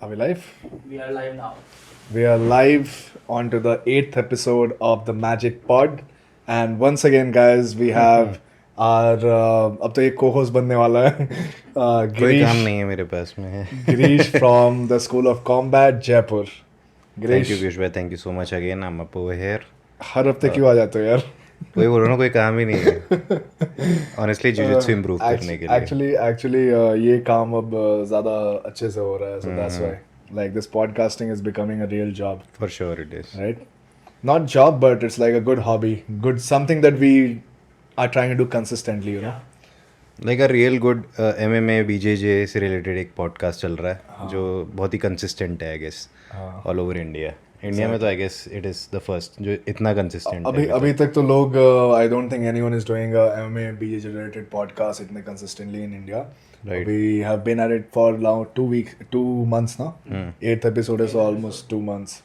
Are we live? We are live now. We are live onto the 8th episode of the Magic Pod. And once again, guys, we have our अब तो एक co-host बनने वाला है कोई काम नहीं है मेरे पास में Girish from the School of Combat, Jaipur. Thank you Girish, Piyush भाई thank you so much again I am up over here हर हफ्ते क्यों आ जाते हो यार? कोई बोल रहा ना कोई काम ही नहीं है ऑनेस्टली जिजित्सु इंप्रूव करने के लिए Actually, ये काम अब ज़्यादा अच्छे से हो रहा है, so that's why. Like this podcasting is becoming a real job, for sure it is right? Not job, but it's like a good hobby, good something that we are trying to do consistently, you know. Like a real good MMA BJJ से related एक podcast चल रहा है जो बहुत ही consistent है I guess all over India में तो I guess it is the first जो इतना कंसिस्टेंट है अभी तक तो लोग I don't think anyone is doing a MMA BJJ related podcast इतने consistently in India. Right. We have been at it for now 2 months now. 8th episode is almost 2 months.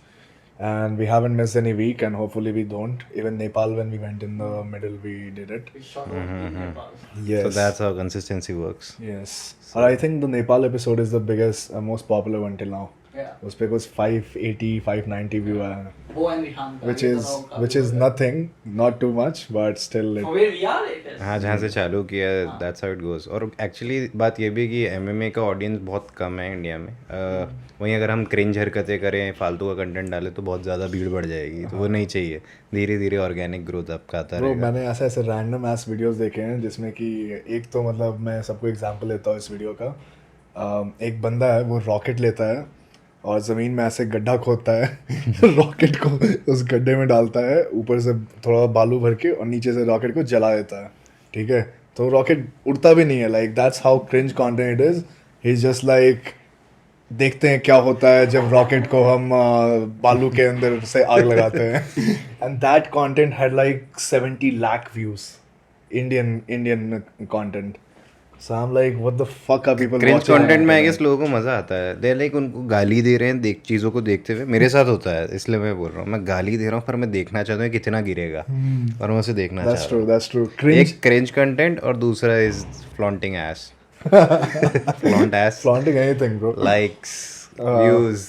And we haven't missed any week, and hopefully we don't. Even Nepal, when we went in the middle, we did it. We shot out in Nepal. Yes. so that's how consistency works Yes. Or I think the Nepal episode is the biggest, most popular one till now. Yeah. उस पे कुछ 580, 590 view आया, Bo and Rihan का which ये is दोनों काफी nothing, not too much, but still For it. where we are, it is. हाँ जहाँ से चालू किया दैट्स हाउ इट गोज और एक्चुअली बात ये भी कि MMA का ऑडियंस बहुत कम है इंडिया में वहीं अगर हम क्रिंज हरकतें करें फालतू का कंटेंट डालें तो बहुत ज़्यादा भीड़ बढ़ जाएगी तो वो नहीं चाहिए धीरे धीरे ऑर्गेनिक ग्रोथ आपका आता Bro, रहेगा मैंने ऐसे रैंडम एस वीडियोस देखे हैं जिसमें कि एक तो मतलब मैं सबको एग्जांपल लेता हूँ इस वीडियो का. एक बंदा है वो रॉकेट लेता है और ज़मीन में ऐसे गड्ढा खोदता है रॉकेट को उस गड्ढे में डालता है ऊपर से थोड़ा बालू भर के और नीचे से रॉकेट को जला देता है. ठीक है, तो रॉकेट उड़ता भी नहीं है. Like that's how cringe content it is. He is just like देखते हैं क्या होता है जब रॉकेट को हम बालू के अंदर से आग लगाते हैं. And that content had like 70 lakh views. Indian content. So I'm like, what the fuck are people cringe watching? Content में आई गेस लोगों को मज़ा आता है दे लाइक उनको गाली दे रहे हैं चीज़ों को देखते हुए मेरे साथ होता है इसलिए मैं बोल रहा हूँ मैं गाली दे रहा हूँ पर मैं देखना चाहता हूँ कितना गिरेगा और मैं उसे देखना That's चाहता हूँ true. That's true. Cringe. एक क्रिंज कंटेंट और दूसरा is flaunting S flaunt S Flaunting anything, bro. Likes views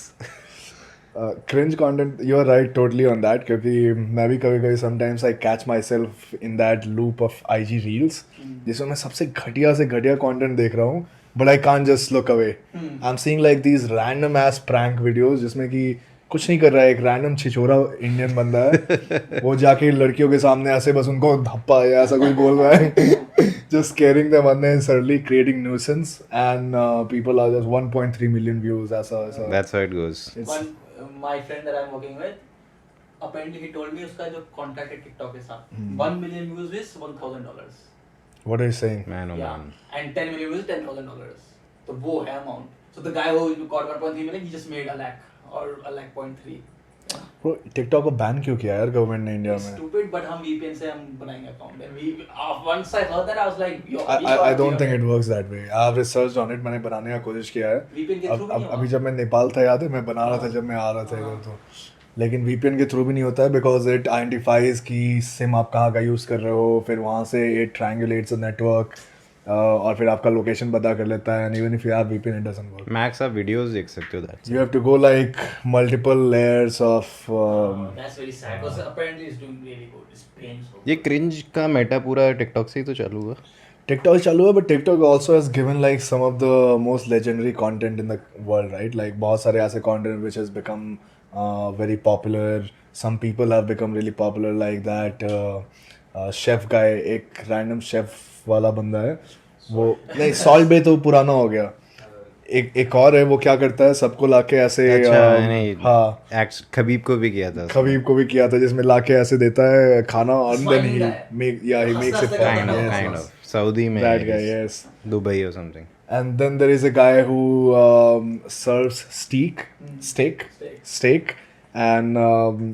Cringe content. You're right, totally on that. क्योंकि मैं भी कभी sometimes I catch myself in that loop of IG reels, जिसमें मैं सबसे घटिया से घटिया content देख रहा हूँ, but I can't just look away. I'm seeing like these random ass prank videos जिसमें कि कुछ नहीं कर रहा है, एक random छिछोरा इंडियन बंदा है, वो जाके लड़कियों के सामने ऐसे बस उनको धप्पा या ऐसा कुछ बोल रहा है, just scaring them unnecessarily, creating nuisance, and people are just 1.3 million views. ऐसा. That's how it goes One, my friend that I'm working with, apparently he told me उसका जो contract है TikTok के साथ, 1 million views is $1,000. What are you saying? Man oh Yeah. Man And 10 million views is $10,000. तो वो है amount. So the guy who got 1.3 million, he just made a lakh or a lakh point 3. Bro, TikTok को ban क्यों किया यार government ने India में? Stupid, but हम VPN से हम बनाएंगे account. And we once I heard that, I was like, yo, I don't think it works that way. I have researched on it. मैंने बनाने का कोशिश किया है. VPN के through भी नहीं अभी जब मैं नेपाल था याद है मैं बना रहा था जब मैं आ रहा था इधर तो. लेकिन VPN के थ्रू भी नहीं होता है because it identifies कि सिम आप कहाँ का यूज़ कर रहे हो, फिर वहाँ से it triangulates a network और फिर आपका लोकेशन पता कर लेता है. And even if you have VPN, it doesn't work. Max आप वीडियोस देख सकते हो that's You have to go like multiple layers of. That's very sad because apparently it's doing really good. It's paying so ये cringe का Meta पूरा TikTok से ही तो चालू हुआ TikTok चालू है, but TikTok also has given like some of the most legendary content in the world, right? Like बहुत सारे ऐसे content which has become very popular. Some people have become really popular, like that chef guy, एक random chef वाला बंदा है. वो नहीं salt बे तो पुराना हो गया. एक और है वो क्या करता है सबको लाके ऐसे अच्छा नहीं हाँ एक्ट खबीब को भी किया था खबीब को भी किया था जिसमें लाके ऐसे देता है खाना और then Smiling he guy. he makes it fun. Kind of, Yes, kind yes. Of Saudi में That guy, yes. दुबई और something And then there is a guy who serves steak, and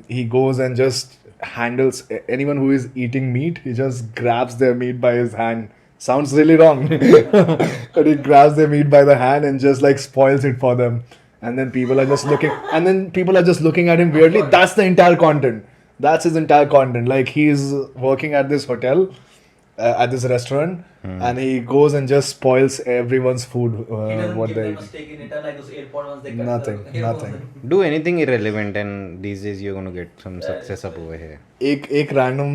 he goes and just handles anyone who is eating meat. He just grabs their meat by his hand. Sounds really wrong, but he grabs their meat by the hand and just like spoils it for them. And then people are just looking at him weirdly. That's the entire content. That's his entire content. Like he's working at this hotel, at this restaurant. and he goes and just spoils everyone's food. He doesn't What give they them a stake in it, unlike those airport ones they cut Nothing, the earphones nothing. in. Do anything irrelevant, and these days you're going to get some success up over here. एक random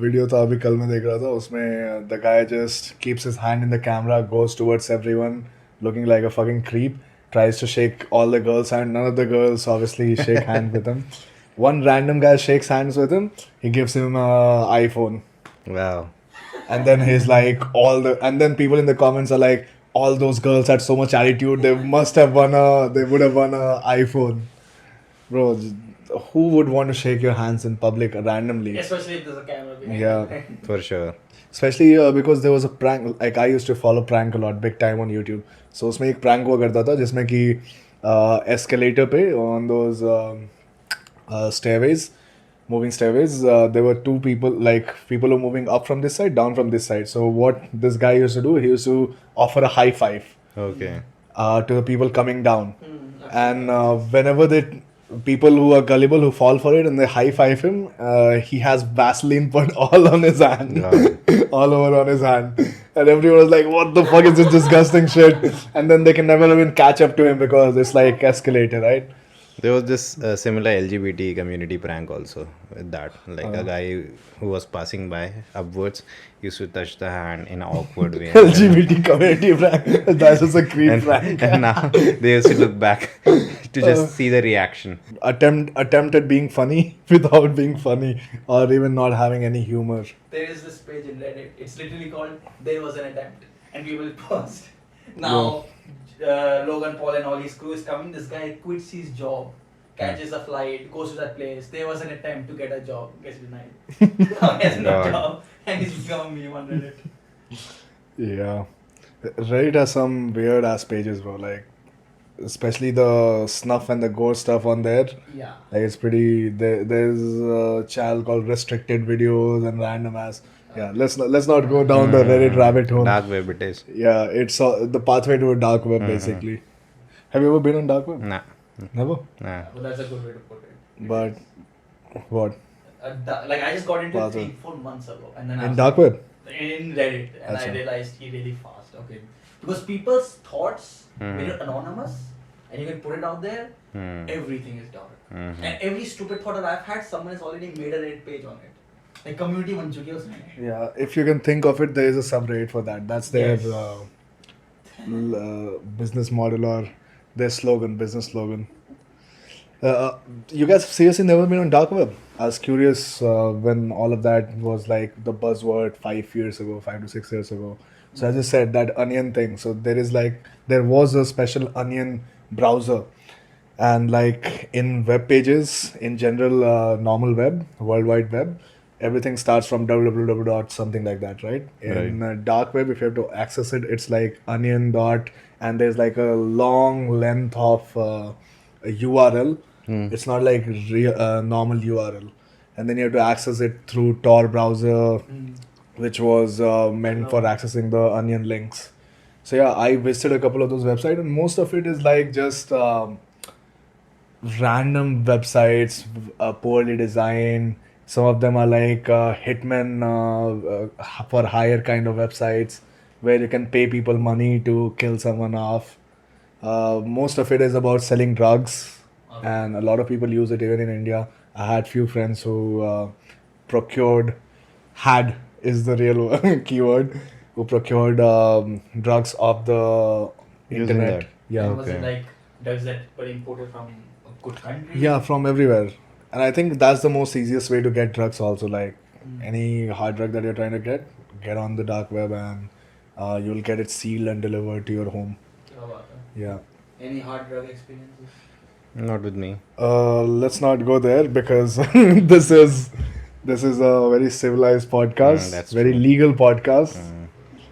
video था अभी कल मैं देख रहा था उसमें the guy just keeps his hand in the camera goes towards everyone looking like a fucking creep tries to shake all the girls' hand. None of the girls obviously shake hands with him. One random guy shakes hands with him. He gives him a iPhone. Wow. And then he's like and then people in the comments are like, all those girls had so much attitude. They would have won a iPhone. Bro, who would want to shake your hands in public randomly? Especially if there's a camera behind. Yeah. For sure. Especially because there was a prank, like I used to follow prank a lot, big time on YouTube. So उसमें एक prank हुआ करता था जिसमें कि escalator पे on those stairways, moving stairways, there were two people, like people were moving up from this side, down from this side. So what this guy used to do, he used to offer a high five Okay. to the people coming down. Okay. And whenever people who are gullible who fall for it and they high five him, he has Vaseline put all on his hand, all over on his hand, and everyone was like, "What the fuck is this disgusting shit?" And then they can never even catch up to him because it's like escalated, right? There was this similar LGBT community prank also with that. Like a guy who was passing by upwards used to touch the hand in an awkward way. LGBT community prank. That's just a creep prank. And now they used to look back to just see the reaction. Attempt at being funny without being funny, or even not having any humor. There is this page in Reddit. It's literally called "There Was an Attempt," and people post. Now, Logan Paul and all his crew is coming. This guy quits his job, catches a flight, goes to that place. There was an attempt to get a job, gets denied. Now he has no God. job, and he's become a meme on Reddit. Yeah, Reddit has some weird ass pages, bro. Like, especially the snuff and the gore stuff on there. Yeah. Like, it's pretty. There's a channel called Restricted Videos and random ass. Yeah, let's not go down the Reddit rabbit hole. Dark web it is. Yeah, it's the pathway to a dark web basically. Have you ever been on dark web? Nah. Never. Nah. Well, that's a good way to put it. But what? Like I just got into it Pathway. 3-4 months ago, and then In dark web? in Reddit, and I Achha. realized he really fast. Okay, because people's thoughts when you're anonymous and you can put it out there, everything is dark. And every stupid thought that I've had, someone has already made a Reddit page on it. Like community बन चुकी है उसमें. Yeah, if you can think of it, there is a subreddit for that. That's their Yes. business model or their slogan, business slogan. You guys have seriously never been on dark web? I was curious when all of that was like the buzzword 5 years ago, 5 to 6 years ago. So as I said, that Onion thing. So there was a special Onion browser. And like in web pages, in general, normal web, World Wide Web, everything starts from www dot something like that, right? In dark web, if you have to access it, it's like onion dot, and there's like a long length of a URL. It's not like normal URL, and then you have to access it through Tor browser, which was meant for accessing the onion links. So yeah, I visited a couple of those websites, and most of it is like just random websites, poorly designed. Some of them are like hitmen for hire kind of websites where you can pay people money to kill someone off. Most of it is about selling drugs, and a lot of people use it even in India. I had few friends who had is the real keyword, who procured drugs off the Using internet. that. Yeah. Was it like drugs that were imported from a good country? Yeah, from everywhere. And I think that's the most easiest way to get drugs also. Like any hard drug that you're trying to get on the dark web, and you'll get it sealed and delivered to your home. क्या बात है? Yeah. Any hard drug experiences? Not with me. Let's not go there because this is a very civilized podcast, that's very true. legal podcast.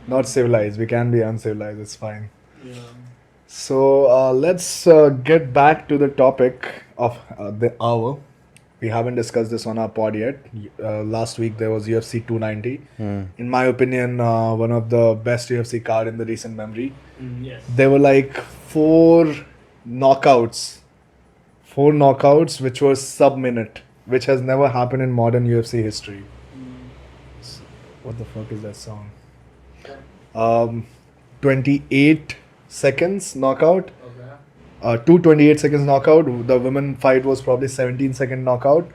Not civilized. We can be uncivilized. It's fine. Yeah. So let's get back to the topic of the hour. We haven't discussed this on our pod yet. Last week there was UFC 290. In my opinion, one of the best UFC card in the recent memory. Yes. There were like four knockouts which were sub-minute, which has never happened in modern UFC history. What the fuck is that song? 28 seconds knockout. Okay. 2 28 seconds knockout. The women fight was probably 17-second knockout.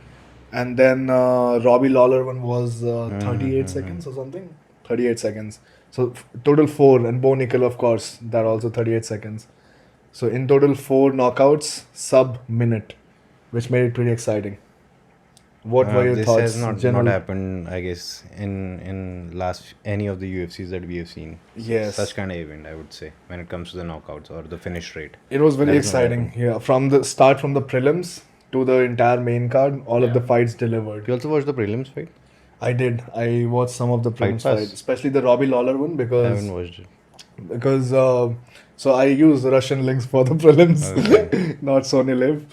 And then Robbie Lawler one was 38 seconds or something. 38 seconds. So total 4. And Bo Nickel, of course, that also 38 seconds. So in total 4 knockouts, sub-minute, which made it pretty exciting. What were your this thoughts? has not general? happened, I guess, in last any of the UFCs that we have seen. Yes. Such kind of event, I would say, when it comes to the knockouts or the finish rate. It was very That has not exciting. happened. Yeah, from the prelims to the entire main card, all of the Yeah. fights delivered. You also watched the prelims fight? I did. I watched some of the Fight prelims Pass? fight, especially the Robbie Lawler one I because haven't watched it. so I use Russian links for the prelims, Okay. not Sony Live.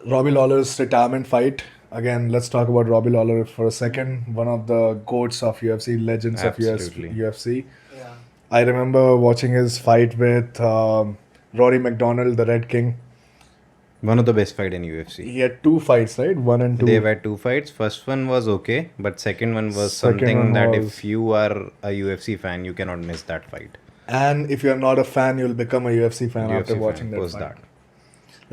Robbie Lawler's retirement fight. Again, let's talk about Robbie Lawler for a second. One of the goats of UFC, legends Absolutely. of UFC. Yeah. I remember watching his fight with Rory McDonald, the Red King. One of the best fight in UFC. He had 2 fights, right? 1 and 2. They've had 2 fights. First one was okay, but second one was Second something one that was- if you are a UFC fan, you cannot miss that fight. And if you're not a fan, you'll become a UFC fan UFC after fan, watching that post fight. that.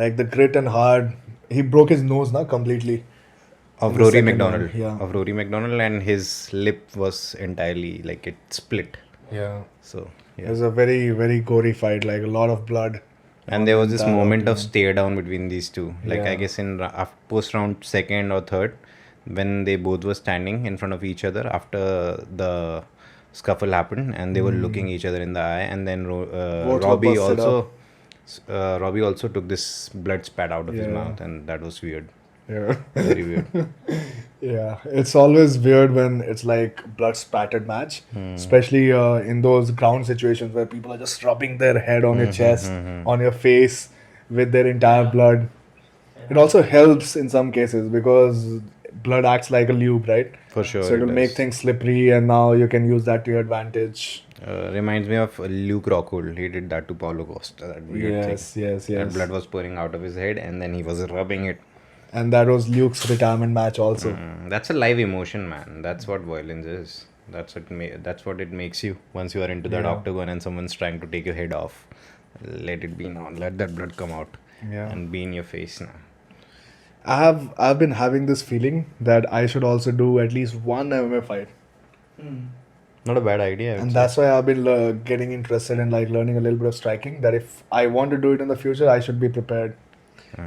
Like the grit and hard. He broke his nose now completely. Of In the Rory second McDonald. round, yeah. Of Rory McDonald, and his lip was entirely like it split. Yeah. So It yeah. was a very, very gory fight, like a lot of blood. And there was this Entire moment of opponent. stare down between these two. Like I Yeah. guess in post round second or third, when they both were standing in front of each other after the scuffle happened, and they were looking each other in the eye, and then Both were Robbie busted also. Robbie also took this blood spat out of his Yeah. mouth, and that was weird. Yeah. Very weird. Yeah. It's always weird when it's like blood spattered match, especially in those ground situations where people are just rubbing their head on your chest, on your face with their entire blood. It also helps in some cases because blood acts like a lube, right? For sure. So it'll it make does. things slippery, and now you can use that to your advantage. Reminds me of Luke Rockhold. He did that to Paulo Costa. That weird thing. Yes. That blood was pouring out of his head, and then he was rubbing it. And that was Luke's retirement match also. That's a live emotion, man. That's what violence is. That's what it makes you. Once you are into that Yeah. octagon and someone's trying to take your head off, let it be known. Let that blood come out Yeah. and be in your face now. I've been having this feeling that I should also do at least one MMA fight. Not a bad idea. I would And say. that's why I've been getting interested in like learning a little bit of striking. That if I want to do it in the future, I should be prepared.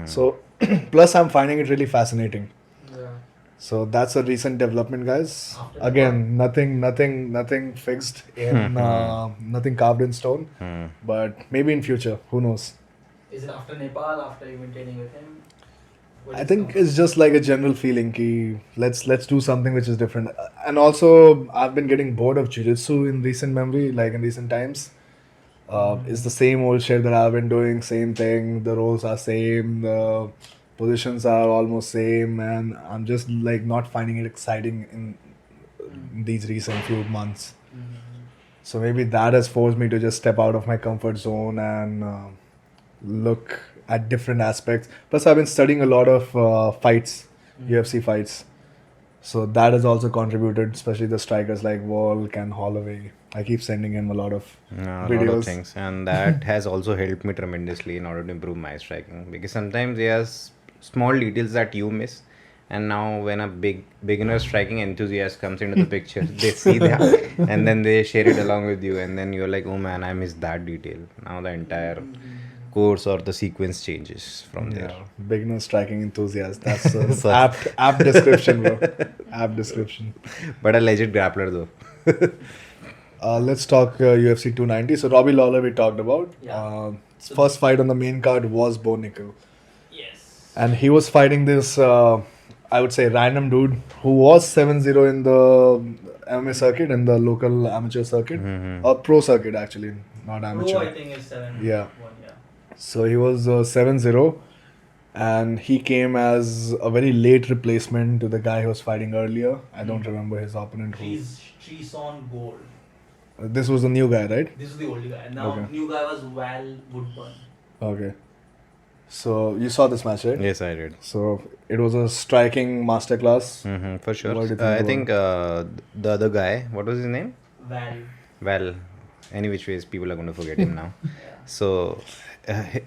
So, plus I'm finding it really fascinating. Yeah. So that's a recent development, guys. After Again, nothing fixed in, nothing carved in stone. But maybe in future, who knows? Is it after Nepal, after you been training with him? Where I does it think come it's just like a general feeling ki let's do something which is different. And also I've been getting bored of jiu-jitsu in recent memory, like in recent times. It's the same old shit that I've been doing, same thing. The roles are same, the positions are almost same, and I'm just like not finding it exciting in these recent few months. So maybe that has forced me to just step out of my comfort zone and look at different aspects. Plus, I've been studying a lot of fights, UFC fights. So that has also contributed, especially the strikers like Volk and Holloway. I keep sending him a lot of A lot videos. of things, and that has also helped me tremendously in order to improve my striking, because sometimes there's small details that you miss, and now when a beginner striking enthusiast comes into the picture, they see that and then they share it along with you, and then you're like, oh man, I missed that detail. Now the entire course or the sequence changes from there. Yeah, beginner striking enthusiast. That's an apt description, bro. Apt description. But a legit grappler though. Let's talk UFC 290. So Robbie Lawler we talked about. Yeah. His first fight on the main card was Bo Nickel. Yes. And he was fighting this, I would say, random dude who was 7-0 in the MMA circuit, in the local amateur circuit. Or pro circuit, actually, not amateur. Pro, I think, is 7-1, Yeah. yeah. So he was 7-0. And he came as a very late replacement to the guy who was fighting earlier. I don't remember his opponent. Treason Gold. This was the new guy, right? This is the old guy. Now, Okay. new guy was Val Woodburn. Okay. So you saw this match, right? Yes, I did. So it was a striking masterclass. For sure. What do you think I about think the other guy, what was his name? Val. Well, any which ways, people are going to forget him now. So,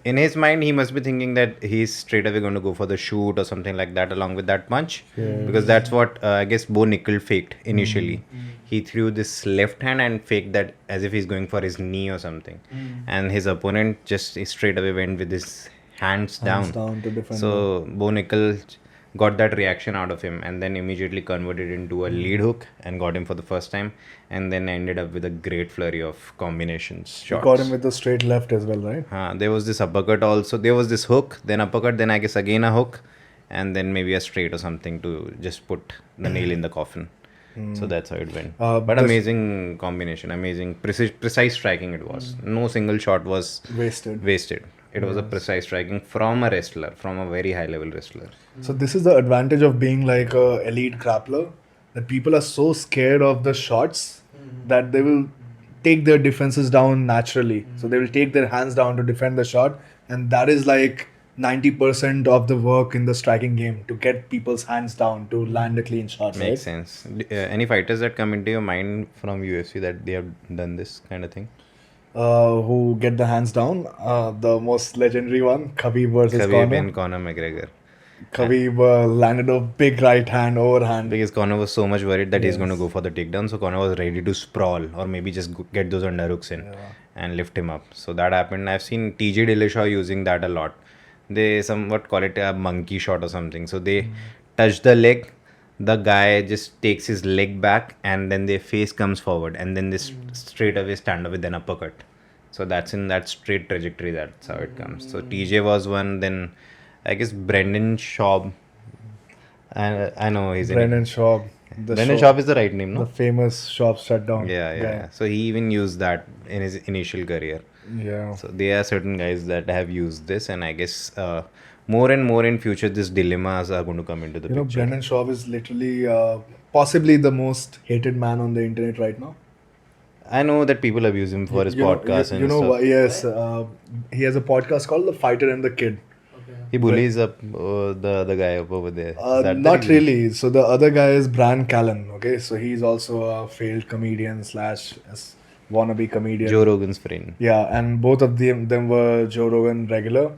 in his mind, he must be thinking that he's straight away going to go for the shoot or something like that, along with that punch, because that's what I guess Bo Nickel faked initially. He threw this left hand and faked that as if he's going for his knee or something, and his opponent just straight away went with his hands down. to defend. So Bo Nickel got that reaction out of him and then immediately converted into a lead hook and got him for the first time, and then ended up with a great flurry of combinations You shots. caught him with the straight left as well, right? There was this uppercut also. There was this hook, then uppercut, then I guess again a hook, and then maybe a straight or something to just put the nail in the coffin. So that's how it went. But amazing combination, amazing precise striking it was. No single shot was Wasted. It was a precise striking from a wrestler, from a very high level wrestler. So this is the advantage of being like a elite grappler, that people are so scared of the shots that they will take their defenses down naturally. So they will take their hands down to defend the shot, and that is like 90% of the work in the striking game, to get people's hands down to land a clean shot. Makes Right? sense. Any fighters that come into your mind from UFC that they have done this kind of thing? Who get the hands down? The most legendary one, Khabib versus Khabib Conor. and Conor McGregor. Khabib landed a big right hand overhand. Because Conor was so much worried that he's going to go for the takedown, so Conor was ready to sprawl or maybe just get those underhooks in and lift him up. So that happened. I've seen TJ Dillashaw using that a lot. They somewhat call it a monkey shot or something. So they touch the leg, the guy just takes his leg back, and then their face comes forward, and then this straight away stand up with an uppercut. So that's in that straight trajectory. That's how it comes. So TJ was one. Then I guess Brendan Schaub. I know he's Brendan Schaub. Brendan Schaub is the right name, The no? famous Schaub shutdown. Yeah. So he even used that in his initial career. Yeah. So there are certain guys that have used this, and I guess more and more in future, these dilemmas are going to come into the You know, picture. Brendan Schaub is literally possibly the most hated man on the internet right now. I know that people abuse him for his podcast and you know stuff. why? Yes, he has a podcast called The Fighter and the Kid. He bullies up the other guy up over there. Is that the Not reason? really. So the other guy is Bran Callen. Okay, so he's also a failed comedian / wannabe comedian. Joe Rogan's friend. Yeah, and both of them were Joe Rogan regular.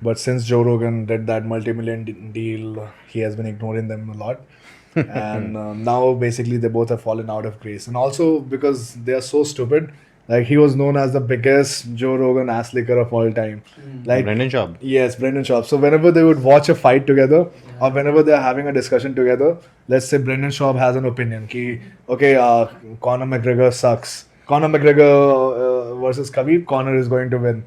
But since Joe Rogan did that multi-million deal, he has been ignoring them a lot. And now basically they both have fallen out of grace. And also because they are so stupid, like he was known as the biggest Joe Rogan ass licker of all time. Like Brendan Schaub. Yes, Brendan Schaub. So whenever they would watch a fight together, or whenever they're having a discussion together, let's say Brendan Schaub has an opinion. Ki, okay, Conor McGregor sucks. Conor McGregor versus Khabib, Conor is going to win.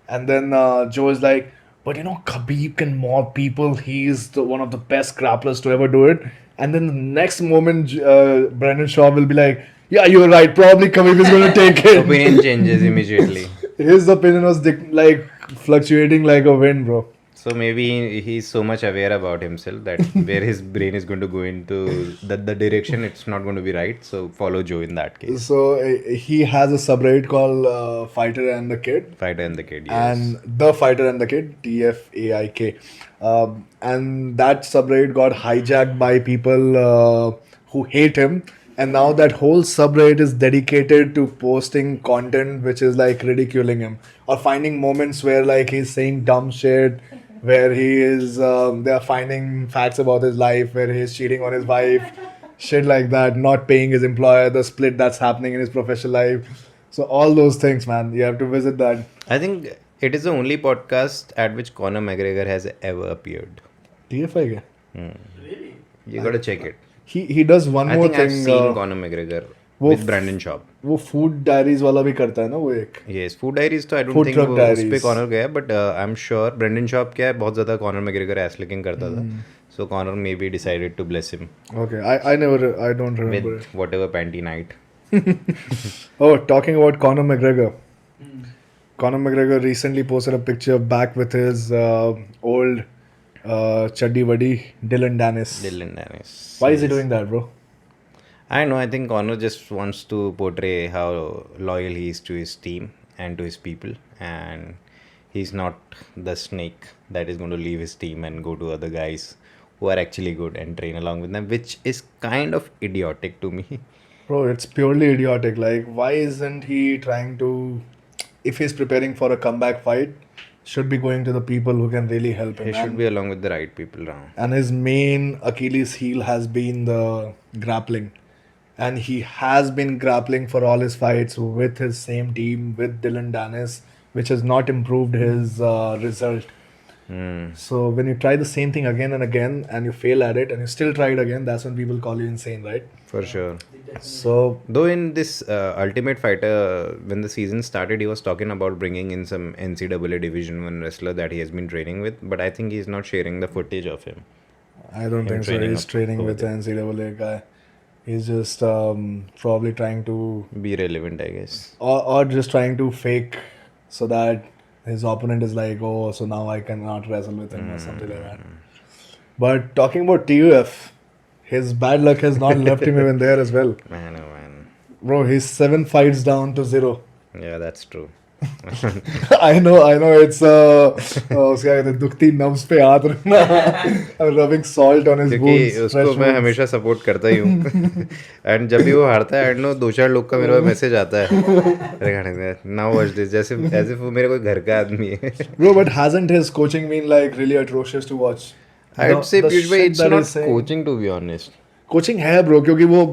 And then Joe is like, but you know, Khabib can mob people. He's one of the best grapplers to ever do it. And then the next moment, Brendan Schaub will be like, yeah, you're right. Probably Khabib is going to take it. Opinion changes immediately. His opinion was like fluctuating like a wind, bro. So maybe he's so much aware about himself that where his brain is going to go into the direction, it's not going to be right. So follow Joe in that case. So he has a subreddit called Fighter and the Kid. Fighter and the Kid, yes. And The Fighter and the Kid, TFAIK. And that subreddit got hijacked by people who hate him. And now that whole subreddit is dedicated to posting content which is like ridiculing him, or finding moments where like he's saying dumb shit, where he is they are finding facts about his life, where he's cheating on his wife, shit like that, not paying his employer, the split that's happening in his professional life. So all those things, man, you have to visit that. I think it is the only podcast at which Conor McGregor has ever appeared. TFI. Really? You got to check it. He does one I more think I've thing. seen Conor McGregor वो with Brendan Schaub. वो food diaries वाला भी करता है ना वो एक. Yes, Food Diaries तो I don't Food think Truck वो उस पे Diaries. Conor गया, but I'm sure Brendan Schaub क्या है बहुत ज़्यादा Conor McGregor ass licking करता था. So Conor maybe decided to bless him Okay, I don't remember with whatever panty night. it. Oh, talking about Conor McGregor. Conor McGregor recently posted a picture back with his old chuddy buddy Dylan Dennis. Dylan Dennis. Why is he doing that, bro? I know. I think Conor just wants to portray how loyal he is to his team and to his people, and he's not the snake that is going to leave his team and go to other guys who are actually good and train along with them, which is kind of idiotic to me. Bro, it's purely idiotic. Like, why isn't he trying to, if he's preparing for a comeback fight, should be going to the people who can really help him. He should be along with the right people around. And his main Achilles heel has been the grappling. And he has been grappling for all his fights with his same team, with Dylan Dennis, which has not improved his result. So when you try the same thing again and again and you fail at it and you still try it again, that's when people call you insane, right? For sure. So Though in this Ultimate Fighter, when the season started, he was talking about bringing in some NCAA Division 1 wrestler that he has been training with. But I think he's not sharing the footage of him. I don't think so. training He's up training over with the NCAA guy. He's just probably trying to, Be relevant, I guess. or just trying to fake so that his opponent is like, oh, so now I cannot wrestle with him or something like that. But talking about TUF, his bad luck has not left him even there as well. Man, oh man. Bro, he's 7 fights down to 0. Yeah, that's true. I know, it's उसका कहते हैं, दुखती नब्ज पे हाथ रखना. I'm rubbing salt on his क्योंकि wounds. उसको fresh मैं wounds. हमेशा सपोर्ट करता ही हूँ. एंड जब भी वो हारता है, आई नो 2-4 लोग का मेरे पास मैसेज आता है. अरे खाने नाउ वॉच दिस, जैसे एज इफ वो मेरे कोई घर का आदमी है. Bro, but hasn't his coaching been like really atrocious to watch? I would से The Piyush bhai, shit it's that not he's saying. coaching to be honest. Coaching है ब्रो, क्योंकि वो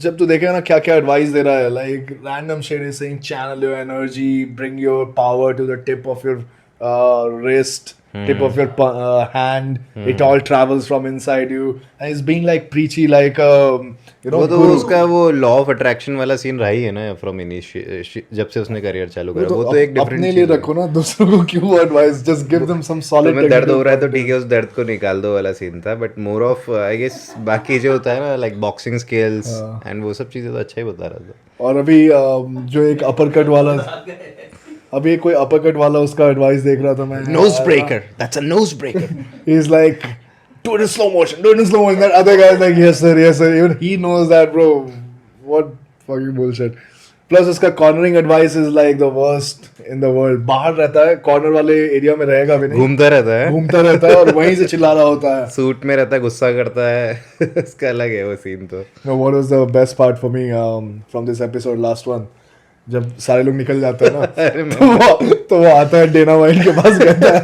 जब तू देखेगा ना क्या क्या एडवाइस दे रहा है, like random shit is saying channel your energy, bring your power to the tip of your wrist, tip of your hand, it all travels from inside you, and it's being like preachy, like you know, वो तो guru. उसका वो law of attraction वाला scene रहा ही है ना from जब से उसने करियर चालू करा. वो तो एक डिफरेंट अपने लिए रखो ना, दूसरों को क्यों advice, just give them some solid. तुम्हें दर्द हो रहा है तो ठीक है, उस दर्द को निकाल दो वाला सीन था. But more of I guess बाकी जो होता है ना, लाइक बॉक्सिंग स्किल्स एंड वो सब चीजें तो अच्छा ही बता रहा था. और अभी जो एक अपरकट वाला, अभी कोई अपरकट वाला उसका एडवाइस देख रहा था मैं. Nose breaker, that's a nose breaker. He's like, do it in slow motion, do it in slow motion. That other guy's like, yes sir, yes sir. Even he knows that, bro. What fucking bullshit. Plus उसका cornering advice is like the worst in the world. बाहर रहता है, corner वाले area में रहेगा भी नहीं. घूमता रहता है और वहीं से चिल्ला रहा होता है. सूट में रहता है, गुस्सा करता है. उसका अलग है वो सीन तो. No, what was the best part for me from this episode, last one? जब सारे लोग निकल जाते हैं ना, तो वो आता है डेना वाइट के पास, कहता है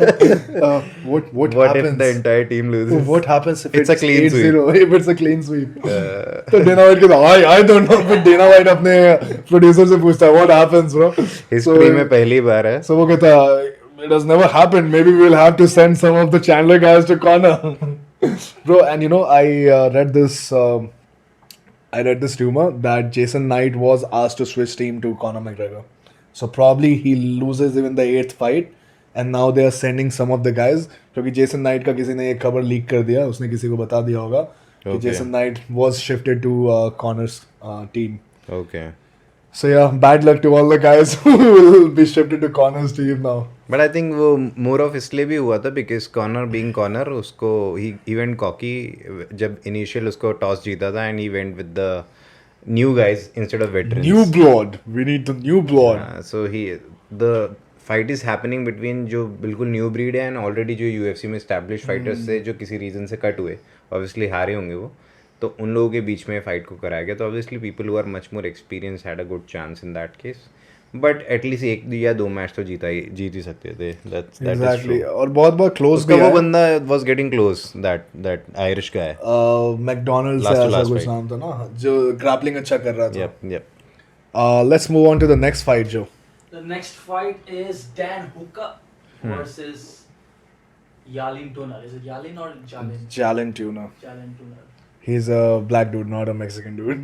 what What if happens? the entire team loses? What happens if It's a clean 8-0? If it's a clean sweep. तो डेना वाइट कहता है, I don't know. फिर डेना वाइट अपने प्रोड्यूसर से पूछता है, what happens, bro? हिस्ट्री में पहली बार है. So वो कहता है, it has never happened. Maybe we'll have to send some of the Chandler guys to Conor. Bro, and you know, I read this rumor that Jason Knight was asked to switch team to Conor McGregor. So probably he loses even the 8th fight, and now they are sending some of the guys. क्योंकि Jason Knight का किसी ने एक खबर leak कर दिया, उसने किसी को बता दिया होगा कि Jason Knight was shifted to Conor's team. Okay. So yeah, bad luck to all the guys who will be shifted to Conor's team now. But I think वो मोर ऑफ इसलिए भी हुआ था बिकॉज कॉर्नर बीइंग कॉर्नर, उसको he went cocky जब initial उसको toss जीता था, and he went with the new guys instead of veterans. New blood. We need the new blood. So he the fight is happening between जो बिल्कुल new breed है and already जो UFC में establish fighters से जो किसी reason से cut हुए, ऑब्वियसली हारे होंगे वो, तो उन लोगों के बीच में फाइट को कराया गया. तो obviously people who are much more experience had a good chance in that case. But at least 1 या 2 मैच तो जीत ही सकते थे. Exactly. और बहुत क्लोज उसका वो बंदा was getting close, that Irish guy, McDonald से Last to ऐसा last कुछ fight. नाम था ना, जो ग्रैपलिंग अच्छा कर रहा था. yep. Let's move on to the next fight, Joe. The next fight is Dan Hooker versus Yalin Tuner. Is it Yalin or Jalin? Jalen Tuna. Jalin Tuner. He's a black dude, not a Mexican dude.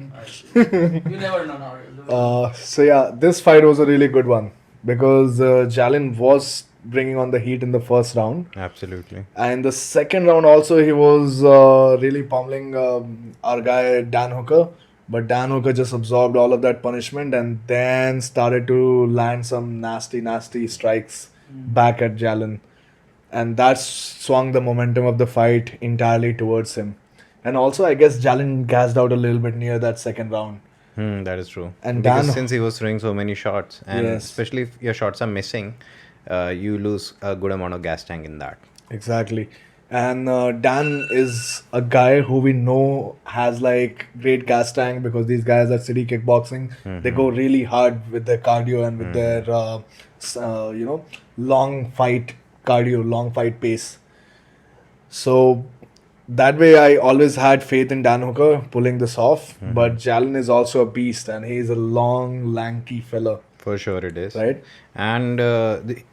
You never know now. So yeah, this fight was a really good one because Jalen was bringing on the heat in the first round. Absolutely. And the second round also he was really pummeling our guy Dan Hooker. But Dan Hooker just absorbed all of that punishment and then started to land some nasty strikes back at Jalen. And that swung the momentum of the fight entirely towards him. And also, I guess Jalen gassed out a little bit near that second round. That is true. And because Dan- since he was throwing so many shots, and Yes. especially if your shots are missing, you lose a good amount of gas tank in that. Exactly. And Dan is a guy who we know has like great gas tank because these guys at City Kickboxing, they go really hard with their cardio and with their long fight cardio, long fight pace. So that way I always had faith in Dan Hooker pulling this off. But Jalen is also a beast and he is a long lanky fella. For sure it is. Right? And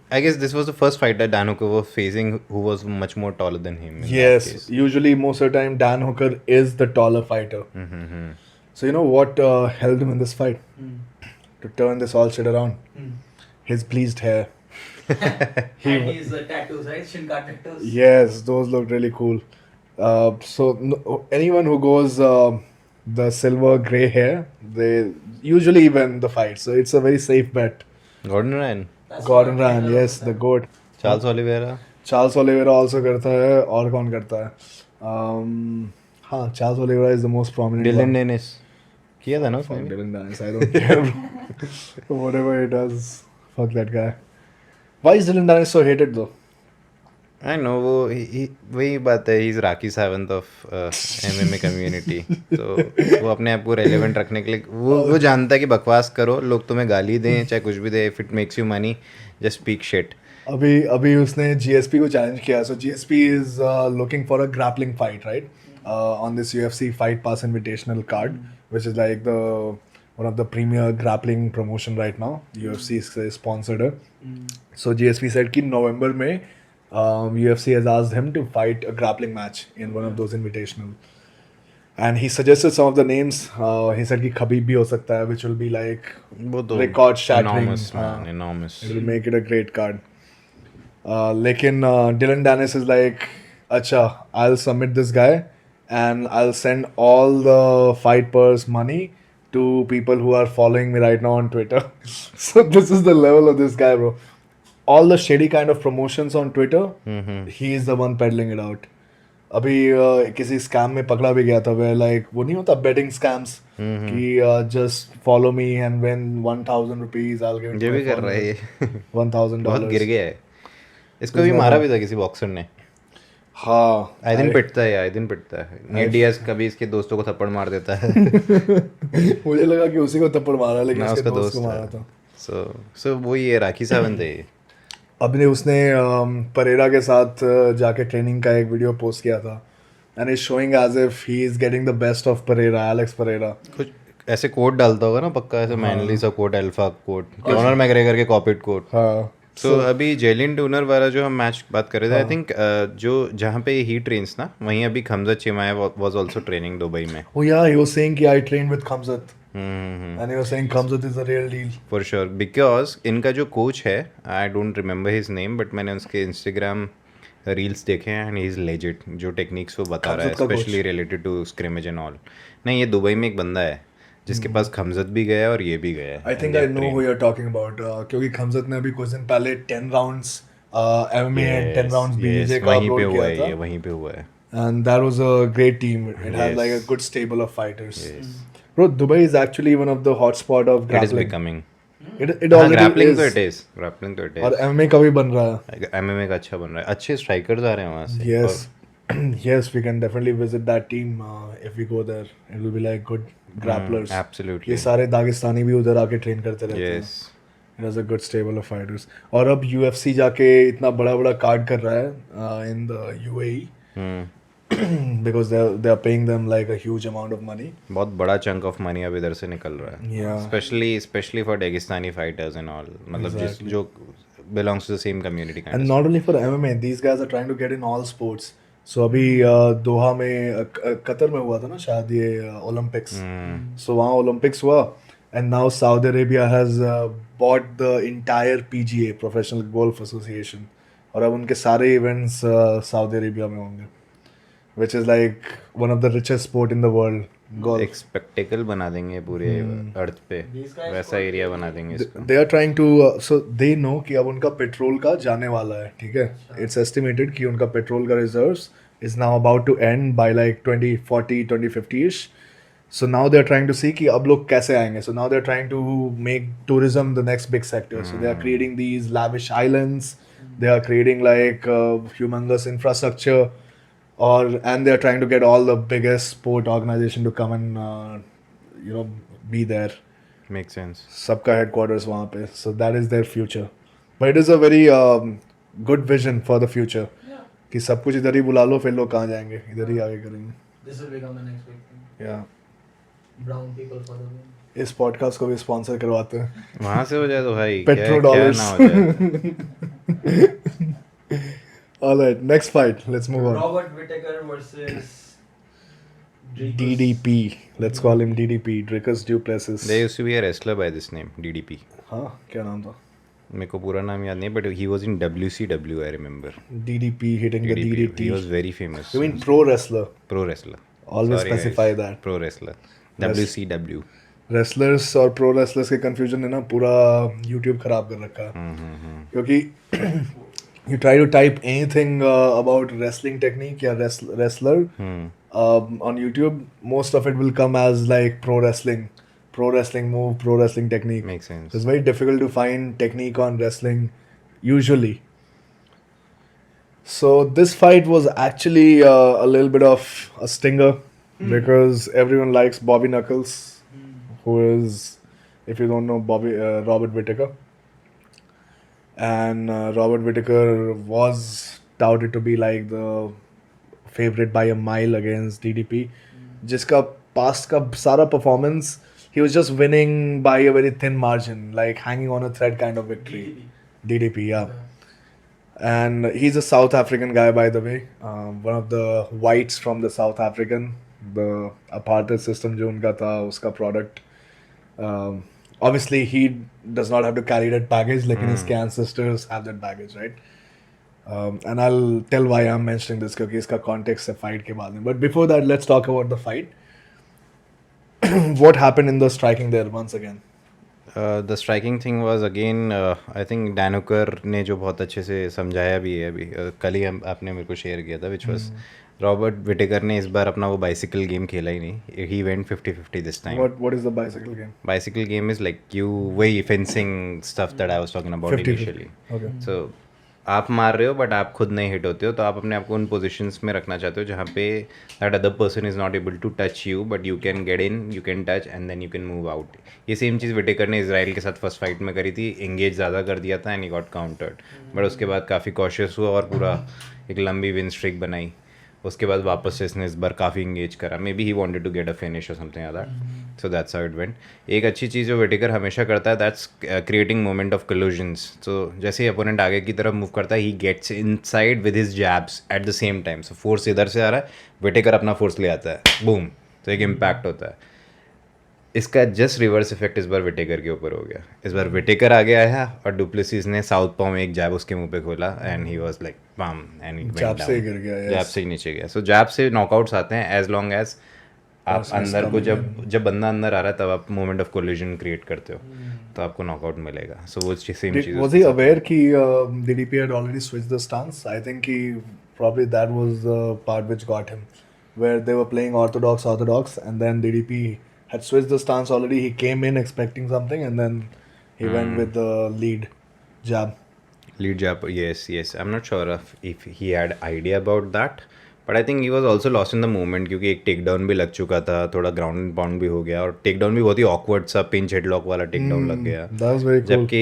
I guess this was the first fight that Dan Hooker was facing who was much more taller than him. In Yes, that case. usually most of the time Dan Hooker is the taller fighter. So you know what helped him in this fight? To turn this all shit around. His bleached hair. And his tattoos, right? Shin guard tattoos. Yes, those look really cool. Anyone who goes the silver gray hair, they usually win the fight. So it's a very safe bet. Gordon Ryan. That's Gordon what Ryan, I yes, know. the goat. Charles Oliveira. Charles Oliveira also करता है और कौन करता है? हाँ, Charles Oliveira is the most prominent. Dylan one. Dennis. किया था ना Fuck उसने? Dylan Dennis, I don't care. Bro. Whatever he does, fuck that guy. Why is Dylan Dennis so hated though? I know वो वही बात है. He's Rocky Seventh of MMA community. तो वो अपने आप को relevant रखने के लिए वो जानता है कि बकवास करो, लोग तुम्हें गाली दें चाहे कुछ भी दे. If it makes you money, just speak shit. अभी उसने GSP को challenge किया. So GSP is looking for a grappling fight, right? On this UFC Fight Pass Invitational card, which is like one of the premier grappling promotion right now. UFC is sponsored it. So GSP said कि November में UFC has asked him to fight a grappling match in one of those invitational. And he suggested some of the names. He said कि Khabib भी हो सकता है, which will be like वो तो record shattering. enormous man, enormous. It will make it a great card. Lekin Dylan Dennis is like, अच्छा, I'll submit this guy and I'll send all the fight purse money to people who are following me right now on Twitter. So this is the level of this guy, bro. All the shady kind of promotions on Twitter, he is the one peddling it out. अभी किसी scam में पकड़ा भी गया था where like वो नहीं होता betting scams कि just follow me and win 1,000 rupees I'll give it ये to भी my कर रहा है ये. $1,000. बहुत गिर गया है. इसको भी मारा भी था किसी बॉक्सर ने. हाँ, आए दिन पिटता है, आए दिन पिटता है. नेट डियाज कभी इसके दोस्तों को थप्पड़ मार देता है. मुझे लगा कि उसी को थप्पड़ मारा लेकिन ना उसके उसका दोस्त को दोस्त मारा है. था. सो वो ये राखी सावंत है. अभी उसने परेरा के साथ जाके ट्रेनिंग का एक वीडियो पोस्ट किया था and is showing as if he is getting the best of Pereira, Alex Pereira. कुछ ऐसे कोट डालता होगा ना पक्का, ऐसे मैनली सा quote, alpha quote, Conor McGregor के कॉपीड कोट. हाँ, तो अभी जेलिन टूनर वाला जो हम मैच बात कर रहे थे, आई थिंक जो जहाँ पे ही ट्रेन्स ना, वहीं अभी खमजत चिमाया वाज आल्सो ट्रेनिंग दुबई में. oh yeah, he was saying कि I trained with Khamzat and he was saying Khamzat is the real deal. For sure, because इनका जो कोच है, I don't remember his name, but मैंने उसके Instagram reels देखे हैं and he is legit. जो techniques वो बता रहा है, खमजत का specially related to scrimmage and all. नहीं, ये दुबई में एक बंदा है जिसके पास खमजत भी गया है और ये भी गया है. I think I know who you're talking about क्योंकि Khamzat ने अभी कुछ दिन पहले 10 rounds MMA and 10 rounds BJJ का वहीं पे अपलोड हुआ किया है, ये था वहीं पे हुआ है. and that was a great team. It had Yes. like a good stable of fighters. Bro, Dubai is actually one of the hotspot of it is grappling. Becoming. It already grappling is. तो it is, grappling तो it और is. MMA का भी बन रहा है. MMA का अच्छा बन रहा है, अच्छे स्ट्राइकर्स आ रहे हैं वहाँ से. Yes, yes, we can definitely visit that team if we go there. It will be like good grapplers. Absolutely. ये सारे दागिस्तानी भी उधर आके ट्रेन करते रहते हैं. Yes. It has a good stable of fighters. और अब UFC जाके इतना बड़ा बड़ा कार्ड कर रहा है in the UAE because they are paying them like a huge amount of money. बहुत बड़ा चंक ऑफ मनी अब इधर से निकल रहा है. Yeah. Specially for Dagestani fighters and all, मतलब जिस जो belongs to the same community kind And of not only for MMA, these guys are trying to get in all sports. So अभी दोहा में कतर में हुआ था ना शायद ये Olympics. So वहाँ Olympics हुआ and now Saudi Arabia has bought the entire PGA, Professional Golf Association. और अब उनके सारे events Saudi Arabia में होंगे, which is like one of the richest sport in the world. Golf. एक स्पेक्टेकल बना देंगे पूरे अर्थ पे, वैसा एरिया बना देंगे इसको. They are trying to so they know कि अब उनका पेट्रोल का जाने वाला है, ठीक है. It's estimated कि उनका पेट्रोल का reserves is now about to end by like 2040 2050ish. So now they are trying to see कि अब लोग कैसे आएंगे. So now they are trying to make tourism the next big sector. So they are creating these lavish islands. They are creating like humongous infrastructure. and they're trying to get all the biggest sport organization to come and be there. Makes sense. सबका headquarters वहाँ पे, so that is their future. But it is a very good vision for the future. Yeah. कि सब कुछ इधर ही बुला लो, फिर लोग कहाँ जाएंगे, इधर ही आगे करेंगे. This will become the next big thing. Yeah. Brown people for the win. इस पॉडकास्ट को भी स्पॉन्सर करवाते हैं. वहाँ से हो जाए तो भाई $Petro. क्या ना हो जाए. All right, next fight. Let's move on. Robert Whittaker versus Dricus. DDP. Let's call him DDP. Dricus Duplessis. There used to be a wrestler by this name, DDP. हाँ, क्या नाम था? मेरे को पूरा नाम याद नहीं, but he was in WCW, I remember. DDP hitting the DDT. He was very famous. You mean pro wrestler? Pro wrestler. Always Sorry, specify guys. that. Pro wrestler. WCW. Wrestlers और pro wrestlers के confusion ने ना पूरा YouTube खराब कर रखा है. क्योंकि you try to type anything about wrestling technique या wrestler on YouTube, most of it will come as like pro wrestling move, pro wrestling technique. Makes sense. So it's very difficult to find technique on wrestling usually. So this fight was actually a little bit of a stinger because everyone likes Bobby Knuckles, who is, if you don't know, Robert Whittaker. And Robert Whittaker was touted to be like the favorite by a mile against DDP. जिसका past का सारा performance, he was just winning by a very thin margin, like hanging on a thread kind of victory. DDP, yeah. And he's a South African guy, by the way. One of the whites from the South African. The apartheid system जो उनका था, उसका product. Obviously, he does not have to carry that baggage, like his ancestors have that baggage, right? And I'll tell why I'm mentioning this, because इसका context है fight के बाद में. But before that, let's talk about the fight. What happened in the striking there once again? The striking thing was again, I think Dan Hooker ने जो बहुत अच्छे से समझाया भी है अभी, कल ही आपने मेरे को शेयर किया था, which was रॉबर्ट विटेकर ने इस बार अपना वो बाइसिकल गेम खेला ही नहीं. He went 50-50 this time. What is the bicycle game? Bicycle game is like you वही fencing stuff that I was talking about 50-50. initially. Okay. So आप मार रहे हो बट आप खुद नहीं हिट होते हो, तो आप अपने आप को उन पोजीशंस में रखना चाहते हो जहाँ पे that other person is not able to touch you, but you can get in, you can touch and then you can move out. ये सेम चीज़ विटेकर ने इजराइल के साथ फर्स्ट फाइट में करी थी. एंगेज ज़्यादा कर दिया था and he got countered, but उसके बाद काफ़ी कॉशियस हुआ और पूरा एक लंबी विन स्ट्रिक बनाई. उसके बाद वापस से इसने इस बार काफ़ी इंगेज करा. Maybe he wanted to get a finish और something like that. So that's how it went. एक अच्छी चीज़ जो विटेकर हमेशा करता है, that's creating moment of collisions. तो जैसे ही अपोनेंट आगे की तरफ मूव करता है, he gets inside with his jabs at the same time. So force इधर से आ रहा है, विटेकर अपना फोर्स ले आता है, बूम, तो एक इम्पैक्ट होता है. इसका जस्ट रिवर्स इफेक्ट इस बार विटेकर के ऊपर हो गया. इस बार विटेकर आगे आया और डुप्लेसिस ने साउथ पाव में एक जैब उसके मुंह पे खोला and he was like bam and he went down. Jab से गिर गया. जैब से ही नीचे गया. सो जैब से नॉकआउट्स आते हैं एज लॉन्ग एज आप अंदर को जब बंदा अंदर आ रहा है तब आप मोमेंट ऑफ कोलिजन क्रिएट करते हो, तो आपको नॉकआउट मिलेगा. सो वो सेम चीज. Was he aware कि DDP had already switched the stance? I think probably that was the part which got him, where they were playing orthodox, and then DDP had switched the stance already. He came in expecting something, and then he went with the lead jab. Lead jab, yes. I'm not sure if he had idea about that, but I think he was also lost in the moment क्योंकि एक take down भी लग चुका था, थोड़ा ground and pound भी हो गया और टेक डाउन भी बहुत ही ऑकवर्ड सा पिंच हेडलॉक वाला टेक डाउन लग गया. That was very cool. जबकि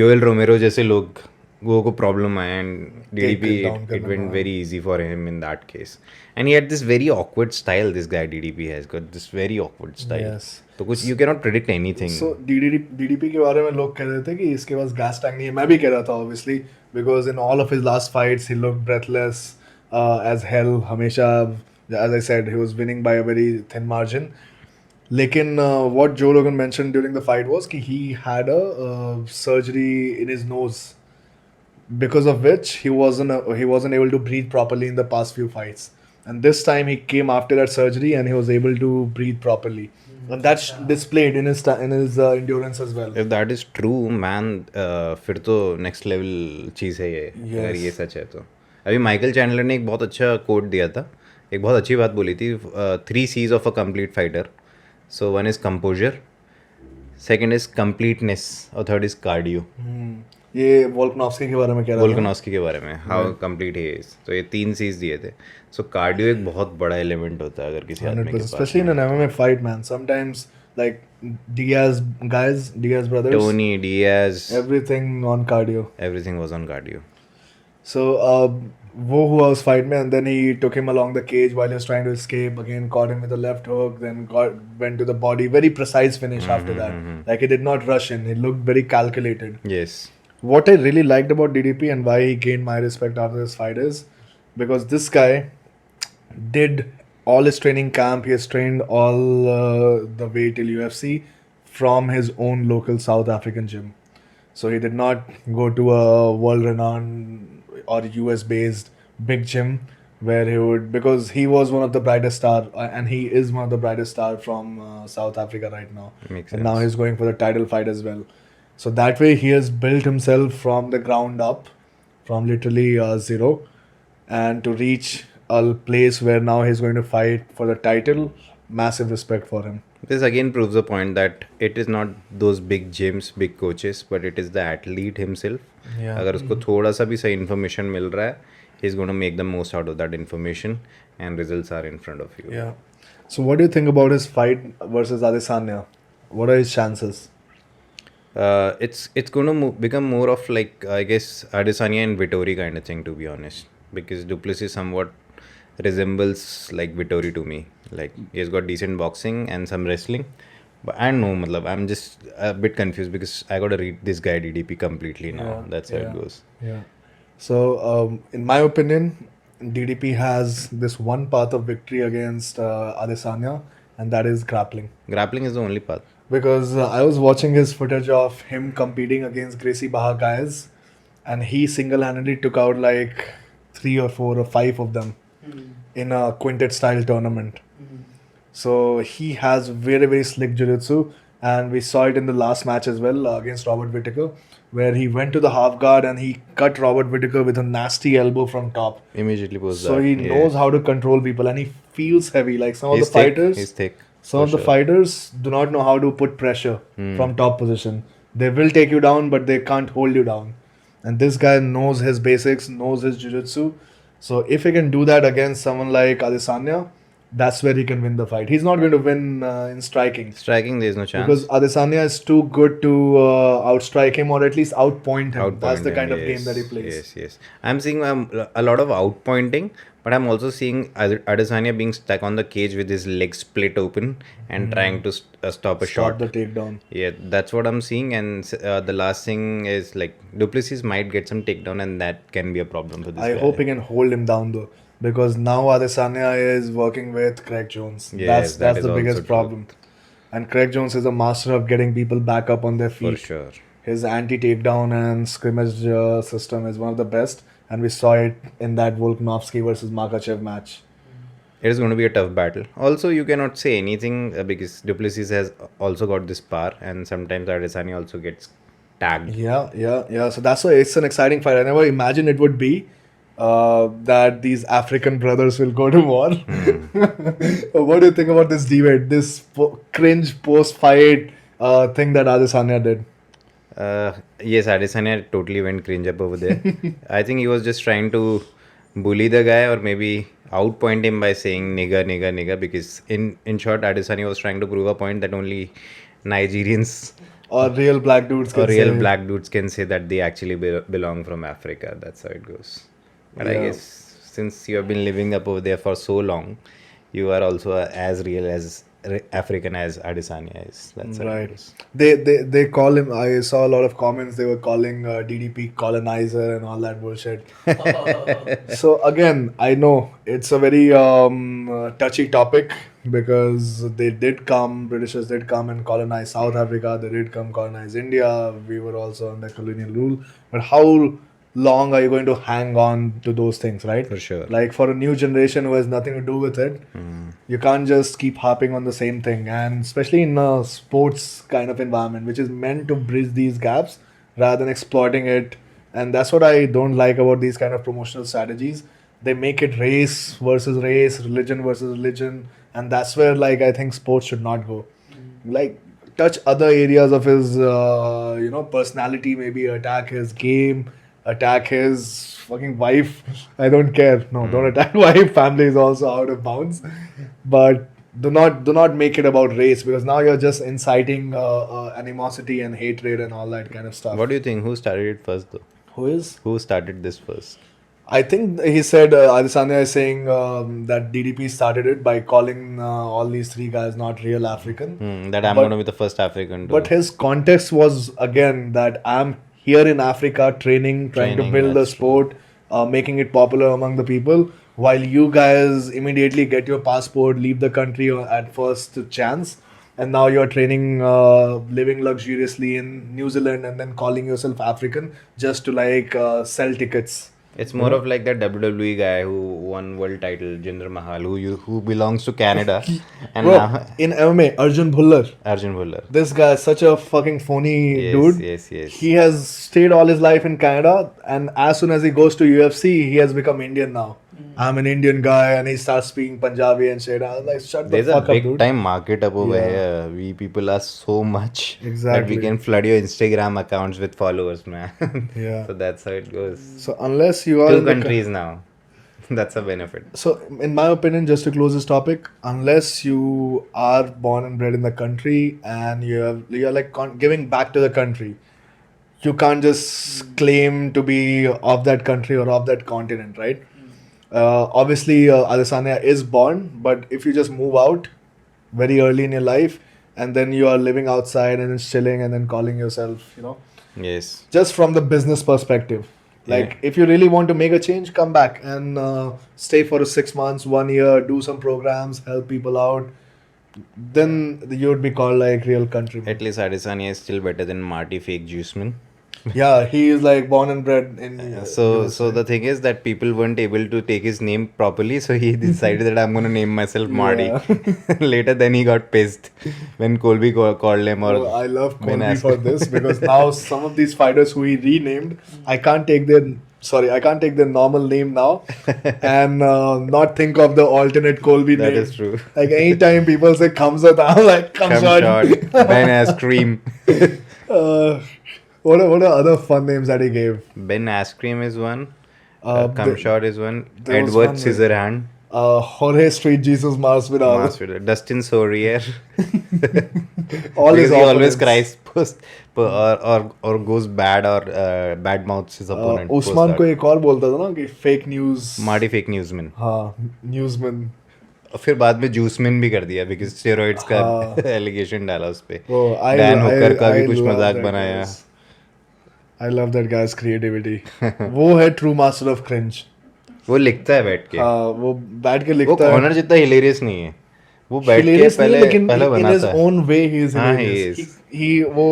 योएल रोमेरो जैसे लोगों को प्रॉब्लम आया and DDP it went very easy for him in that case. And he had this very awkward style. This guy DDP has got this very awkward style. Yes. तो कुछ you cannot predict anything. So DDP के बारे में लोग कह रहे थे कि इसके पास gas tank नहीं है. मैं भी कह रहा था obviously, because in all of his last fights he looked breathless as hell. हमेशा, as I said, he was winning by a very thin margin. लेकिन what Joe Rogan mentioned during the fight was कि he had a surgery in his nose, because of which he wasn't able to breathe properly in the past few fights. And this time he came after that surgery and he was able to breathe properly. And that's displayed in his endurance as well. If that is true, man, फिर तो next level चीज़ है ये. अगर ये सच है तो. अभी Michael Chandler ने एक बहुत अच्छा कोट दिया था, एक बहुत अच्छी बात बोली थी. 3 C's of a complete fighter. So one is composure, second is completeness, और third is cardio. ये वोल्कनॉफ्स्की के बारे में कह रहा था। वोल्कनॉस्की के बारे में, हाउ कंप्लीट ही इज। तो ये 3 C's दिए थे। सो कार्डियो एक बहुत बड़ा एलिमेंट होता है अगर किसी आदमी के 100%, पास। especially in an MMA fight, man. Sometimes like Diaz brothers, Tony Diaz, everything on cardio. Everything was on cardio. So वो हुआ उस fight में, and then he took him along the cage while he was trying to escape. Again, caught him with a left hook, then went to the body. Very precise finish after that. Like he did not rush in. He looked very calculated. Yes, What I really liked about DDP and why he gained my respect after this fight is because this guy did all his training camp. He has trained all the way till UFC from his own local South African gym. So he did not go to a world-renowned or US-based big gym where he would, because he was one of the brightest star and he is one of the brightest star from South Africa right now. Makes And now sense. he's going for the title fight as well. So that way he has built himself from the ground up, from literally zero, and to reach a place where now he's going to fight for the title. Massive respect for him. this again proves the point that it is not those big gyms, big coaches, but it is the athlete himself. Yeah. अगर उसको थोड़ा सा भी सही information मिल रहा है, he's going to make the most out of that information, and results are in front of you. Yeah. So what do you think about his fight versus Adesanya? What are his chances? It's going to become more of like, I guess, Adesanya and Vittori kind of thing, to be honest, because Duplessis somewhat resembles like Vittori to me. Like he's got decent boxing and some wrestling, but I don't know, matlab, I'm just a bit confused because I got to read this guy DDP completely now. Yeah, That's how yeah. it goes. Yeah. So, in my opinion, DDP has this one path of victory against Adesanya, and that is grappling. Grappling is the only path. Because I was watching his footage of him competing against Gracie Baha guys, and he single-handedly took out like 3 or 4 or 5 of them in a quintet style tournament. So he has very, very slick jiu-jitsu, and we saw it in the last match as well against Robert Whittaker, where he went to the half guard and he cut Robert Whittaker with a nasty elbow from top. Immediately post So that. he Yeah. knows how to control people, and he feels heavy. Like some of He's the thick. fighters, He's thick. some for of the sure. fighters do not know how to put pressure from top position. They will take you down, but they can't hold you down. And this guy knows his basics, knows his jiu-jitsu. So if he can do that against someone like Adesanya, that's where he can win the fight. He's not going to win in striking Striking, there is no chance. because Adesanya is too good to outstrike him or at least outpoint him. That's Outpoint the him, kind of yes, game that he plays. Yes, yes. I'm seeing a lot of outpointing, but I'm also seeing Adesanya being stuck on the cage with his legs split open and trying to stop a shot. Stop the takedown. Yeah, that's what I'm seeing. And the last thing is like Duplessis might get some takedown, and that can be a problem for this I guy. hope he can hold him down though, because now Adesanya is working with Craig Jones. Yes, that that's is the also biggest true. problem. And Craig Jones is a master of getting people back up on their feet. For sure. His anti-takedown and scrimmage system is one of the best, and we saw it in that Volkanovski versus Makachev match. It is going to be a tough battle. Also, you cannot say anything because Duplessis has also got this power, and sometimes Adesanya also gets tagged. Yeah. So that's why it's an exciting fight. I never imagined it would be that these African brothers will go to war. What do you think about this debate, this cringe post-fight thing that Adesanya did? Yes, Adesanya totally went cringe up over there. I think he was just trying to bully the guy or maybe outpoint him by saying nigga, because in short, Adesanya was trying to prove a point that only Nigerians Or real black dudes can or real say. black dudes can say that they actually belong from Africa. That's how it goes. But I Yeah. guess since you have been living up over there for so long, you are also as real as African as Adesanya is. That's how it Right. goes. They call him. I saw a lot of comments. They were calling DDP colonizer and all that bullshit. So again, I know it's a very touchy topic because they did come. Britishers did come and colonize South Africa. They did come colonize India. We were also under colonial rule. But how long are you going to hang on to those things, right? For sure. Like for a new generation who has nothing to do with it, you can't just keep harping on the same thing. And especially in a sports kind of environment, which is meant to bridge these gaps rather than exploiting it. And that's what I don't like about these kind of promotional strategies. They make it race versus race, religion versus religion, and that's where like I think sports should not go. Like touch other areas of his, personality. Maybe attack his game, attack his fucking wife. I don't care. No, don't attack wife. Family is also out of bounds. But do not make it about race, because now you're just inciting animosity and hatred and all that kind of stuff. What do you think? Who started it first, though? Who is? Who started this first? I think he said Adesanya is saying that DDP started it by calling all these three guys not real African. That I'm But- going to be the first African to. But his context was again that I'm here in Africa trying to build the that's sport, making it popular among the people, while you guys immediately get your passport, leave the country at first chance, and now you're training, living luxuriously in New Zealand, and then calling yourself African just to sell tickets. It's more of like that WWE guy who won world title, Jinder Mahal, who belongs to Canada, and Bro, now in MMA, Arjun Bhullar. Arjun Bhullar. This guy is such a fucking phony Yes, dude. yes. He has stayed all his life in Canada, and as soon as he goes to UFC, he has become Indian now. I'm an Indian guy, and he starts speaking Punjabi and shit. I was like, shut There's the a fuck up, big dude. time market up over Yeah. here. We people are so much that Exactly. we can flood your Instagram accounts with followers, man. Yeah. So that's how it goes. So unless you are Two in the countries now. That's a benefit. So, in my opinion, just to close this topic, unless you are born and bred in the country and you're like giving back to the country, you can't just claim to be of that country or of that continent, right? Obviously, Adesanya is born, but if you just move out very early in your life and then you are living outside and just chilling and then calling yourself, Yes. just from the business perspective. Like, if you really want to make a change, come back and stay for 6 months, 1 year, do some programs, help people out. Then you would be called like real countryman. At least Adesanya is still better than Marty Fake Juiceman. Yeah, he is like born and bred in. So the thing is that people weren't able to take his name properly, so he decided that I'm gonna name myself Marty. Later, then he got pissed when Colby called him. Or Oh, I love Ben Colby for Askren. this because now some of these fighters who he renamed, I can't take their normal name now and not think of the alternate Colby That name. is true. Like anytime people say Kamzat, I'm like Come Kamzat. short. Ben Askren. What are other fun names that he gave? Ben Askren is one. Come Come short is one. there was Edward one Scissorhand. Jorge Street Jesus Masvidal. Masvidal. Dustin Sorier. All his Because he always opponents. cries or goes bad or bad mouths his opponent. post Usman that. को एक और बोलता था ना कि fake news Marty Fake Newsman. हाँ न्यूज़मैन और फिर बाद में जूसमैन भी कर दिया बिकॉज स्टेरॉइड्स का हाँ। एलिगेशन डाला उस पे Oh, डैन हुकर का भी कुछ मजाक बनाया I love that guy's creativity. वो है true master of cringe. वो लिखता है बैठ के हाँ वो बैठ के वो लिखता है. कॉर्नर जितना हिलेरियस नहीं है वो बैठ के Hilarious नहीं, पहले लेकिन पहले in his बनाता है own way he is हाँ, hilarious. he is. He वो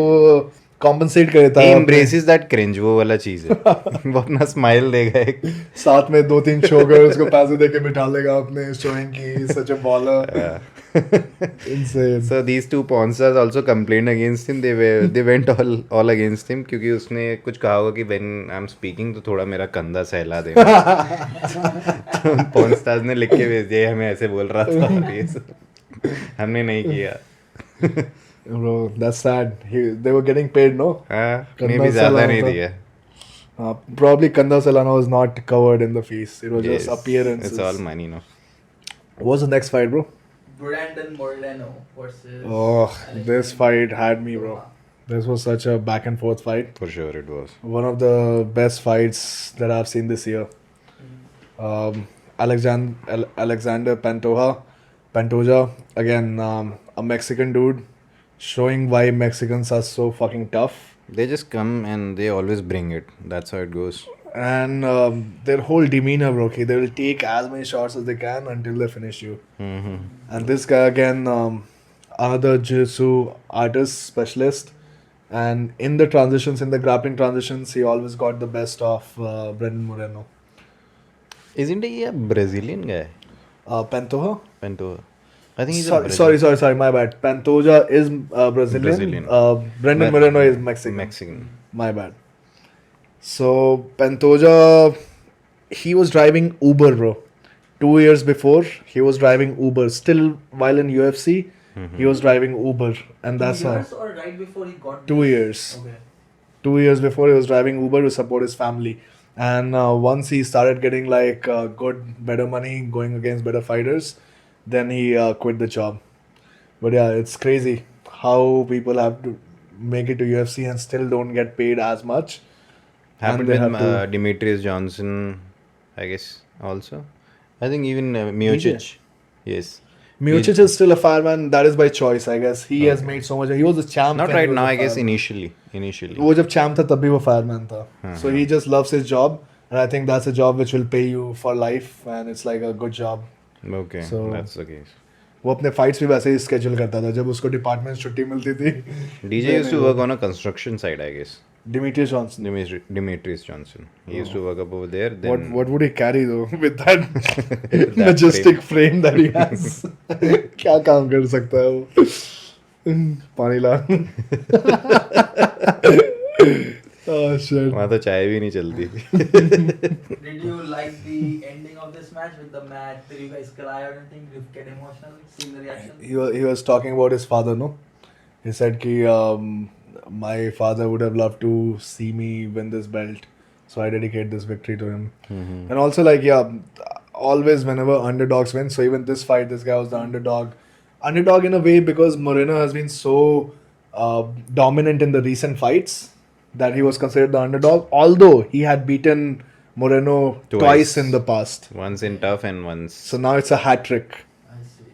compensate करता he है. embraces that cringe वो वाला चीज है वो अपना स्माइल देगा एक साथ में 2-3 शो गर्ल्स को पैसे दे के बिठा लेगा अपने showing कि he is such a baller. Insane. so these two porn stars also complained against him they went all against him क्योंकि उसने कुछ कहा होगा कि when I'm speaking तो थोड़ा मेरा कंधा सहला दे तो porn stars ने लिख के भेज दिया हमें ऐसे बोल रहा था और ये सब हमने नहीं किया Bro, that's sad. They were getting paid, no? हाँ कंधा ने भी ज्यादा सहलाना नहीं था. दिया Probably Kanda Solana was not covered in the fees. It was just Yes, appearances. it's all money no What's the next fight, bro? Brandon Moreno versus. Oh, Alex this Moreno. fight had me, bro. This was such a back and forth fight. for sure it was One of the best fights that I've seen this year. Alexander Pantoja, again, a Mexican dude, showing why Mexicans are so fucking tough. they just come and they always bring it that's how it goes And their whole demeanor, bro. Okay, they will take as many shots as they can until they finish you. mm-hmm. And this guy again, another jiu-jitsu artist specialist, and in the transitions, in the grappling transitions, he always got the best of Brandon Moreno. isn't he a Brazilian guy Pantoja? Pantoja I think he's a Sorry, my bad. Pantoja is Brazilian. Brazilian. Brandon Moreno is Mexican. Mexican My bad. So Pantoja, he was driving Uber, bro. 2 years before, he was driving Uber. Still, while in UFC, He was driving Uber, and that's 2 how. years or right before he got 2 this? years. Okay. 2 years before, he was driving Uber to support his family. And once he started getting like good, better money, going against better fighters, then he quit the job. But yeah, it's crazy how people have to make it to UFC and still don't get paid as much. Happened And they with have to. Demetrius Johnson, I guess, also. I think even Miocic. Yes. Miocic is still a fireman. That is by choice, I guess. He has made so much. He was a champ. Not when he right was now, a I guess, fireman. initially. वो जब champ था तभी वो fireman था. So he just loves his job, and I think that's a job which will pay you for life, and it's like a good job. Okay, So- that's the case. वो अपने fights भी वैसे ही schedule करता था जब उसको department से छुट्टी मिलती थी. DJ used to work on a construction side, I guess. Demetrius Johnson. Demetrius Johnson. He used to work up over there. Then What would he carry though with that majestic frame that he has? क्या काम कर सकता है वो? पानी ला. Oh shit. वहाँ तो चाय भी नहीं चलती. Did you like the ending of this match with the match? Did you guys cry or anything? Did you get emotional seeing the reaction? He was talking about his father, no? He said ki my father would have loved to see me win this belt, so I dedicate this victory to him. And also like always whenever underdogs win, so even this fight, this guy was the underdog in a way because Moreno has been so dominant in the recent fights that he was considered the underdog, although he had beaten Moreno twice in the past. Once in tough and once. So now it's a hat trick. I see.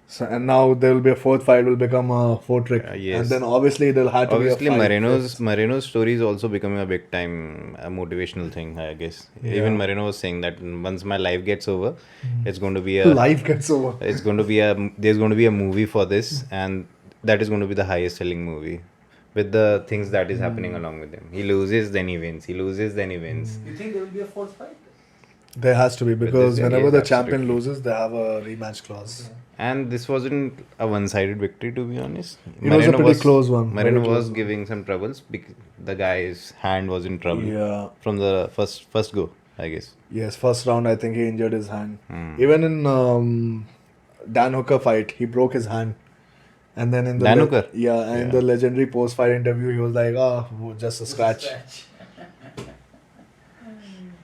So, and now there will be a fourth fight, will become a fourth trick. Yes. And then obviously there'll have to Obviously, be a fight. Marino's story is also becoming a big time motivational thing, I guess. Even Marino was saying that once my life gets over, it's going to be a Life gets over. it's going to be there's going to be a movie for this, and that is going to be the highest selling movie with the things that is happening along with him. He loses, then he wins. He loses, then he wins. You think there will be a fourth fight? There has to be because this guy, whenever yes, the absolutely. champion loses, they have a rematch clause. And this wasn't a one-sided victory, to be honest. It was a pretty close one. Marino Very close was one. giving some troubles because the guy's hand was in trouble Yeah. from the first go, I guess. Yes, first round I think he injured his hand. Even in Dan Hooker fight, he broke his hand. And then in the Dan Hooker? and in the legendary post-fight interview, he was like, just a scratch.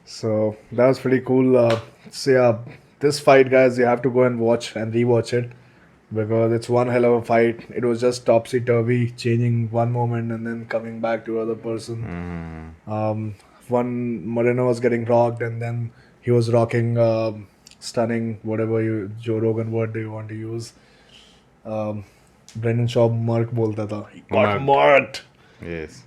So that was pretty cool. So yeah, this fight, guys, you have to go and watch and rewatch it because it's one hell of a fight. It was just topsy-turvy, changing one moment and then coming back to other person. One Moreno was getting rocked and then he was rocking, stunning, whatever Joe Rogan word do you want to use. Brendan Schaub Mark bolta tha. He got marked. Yes.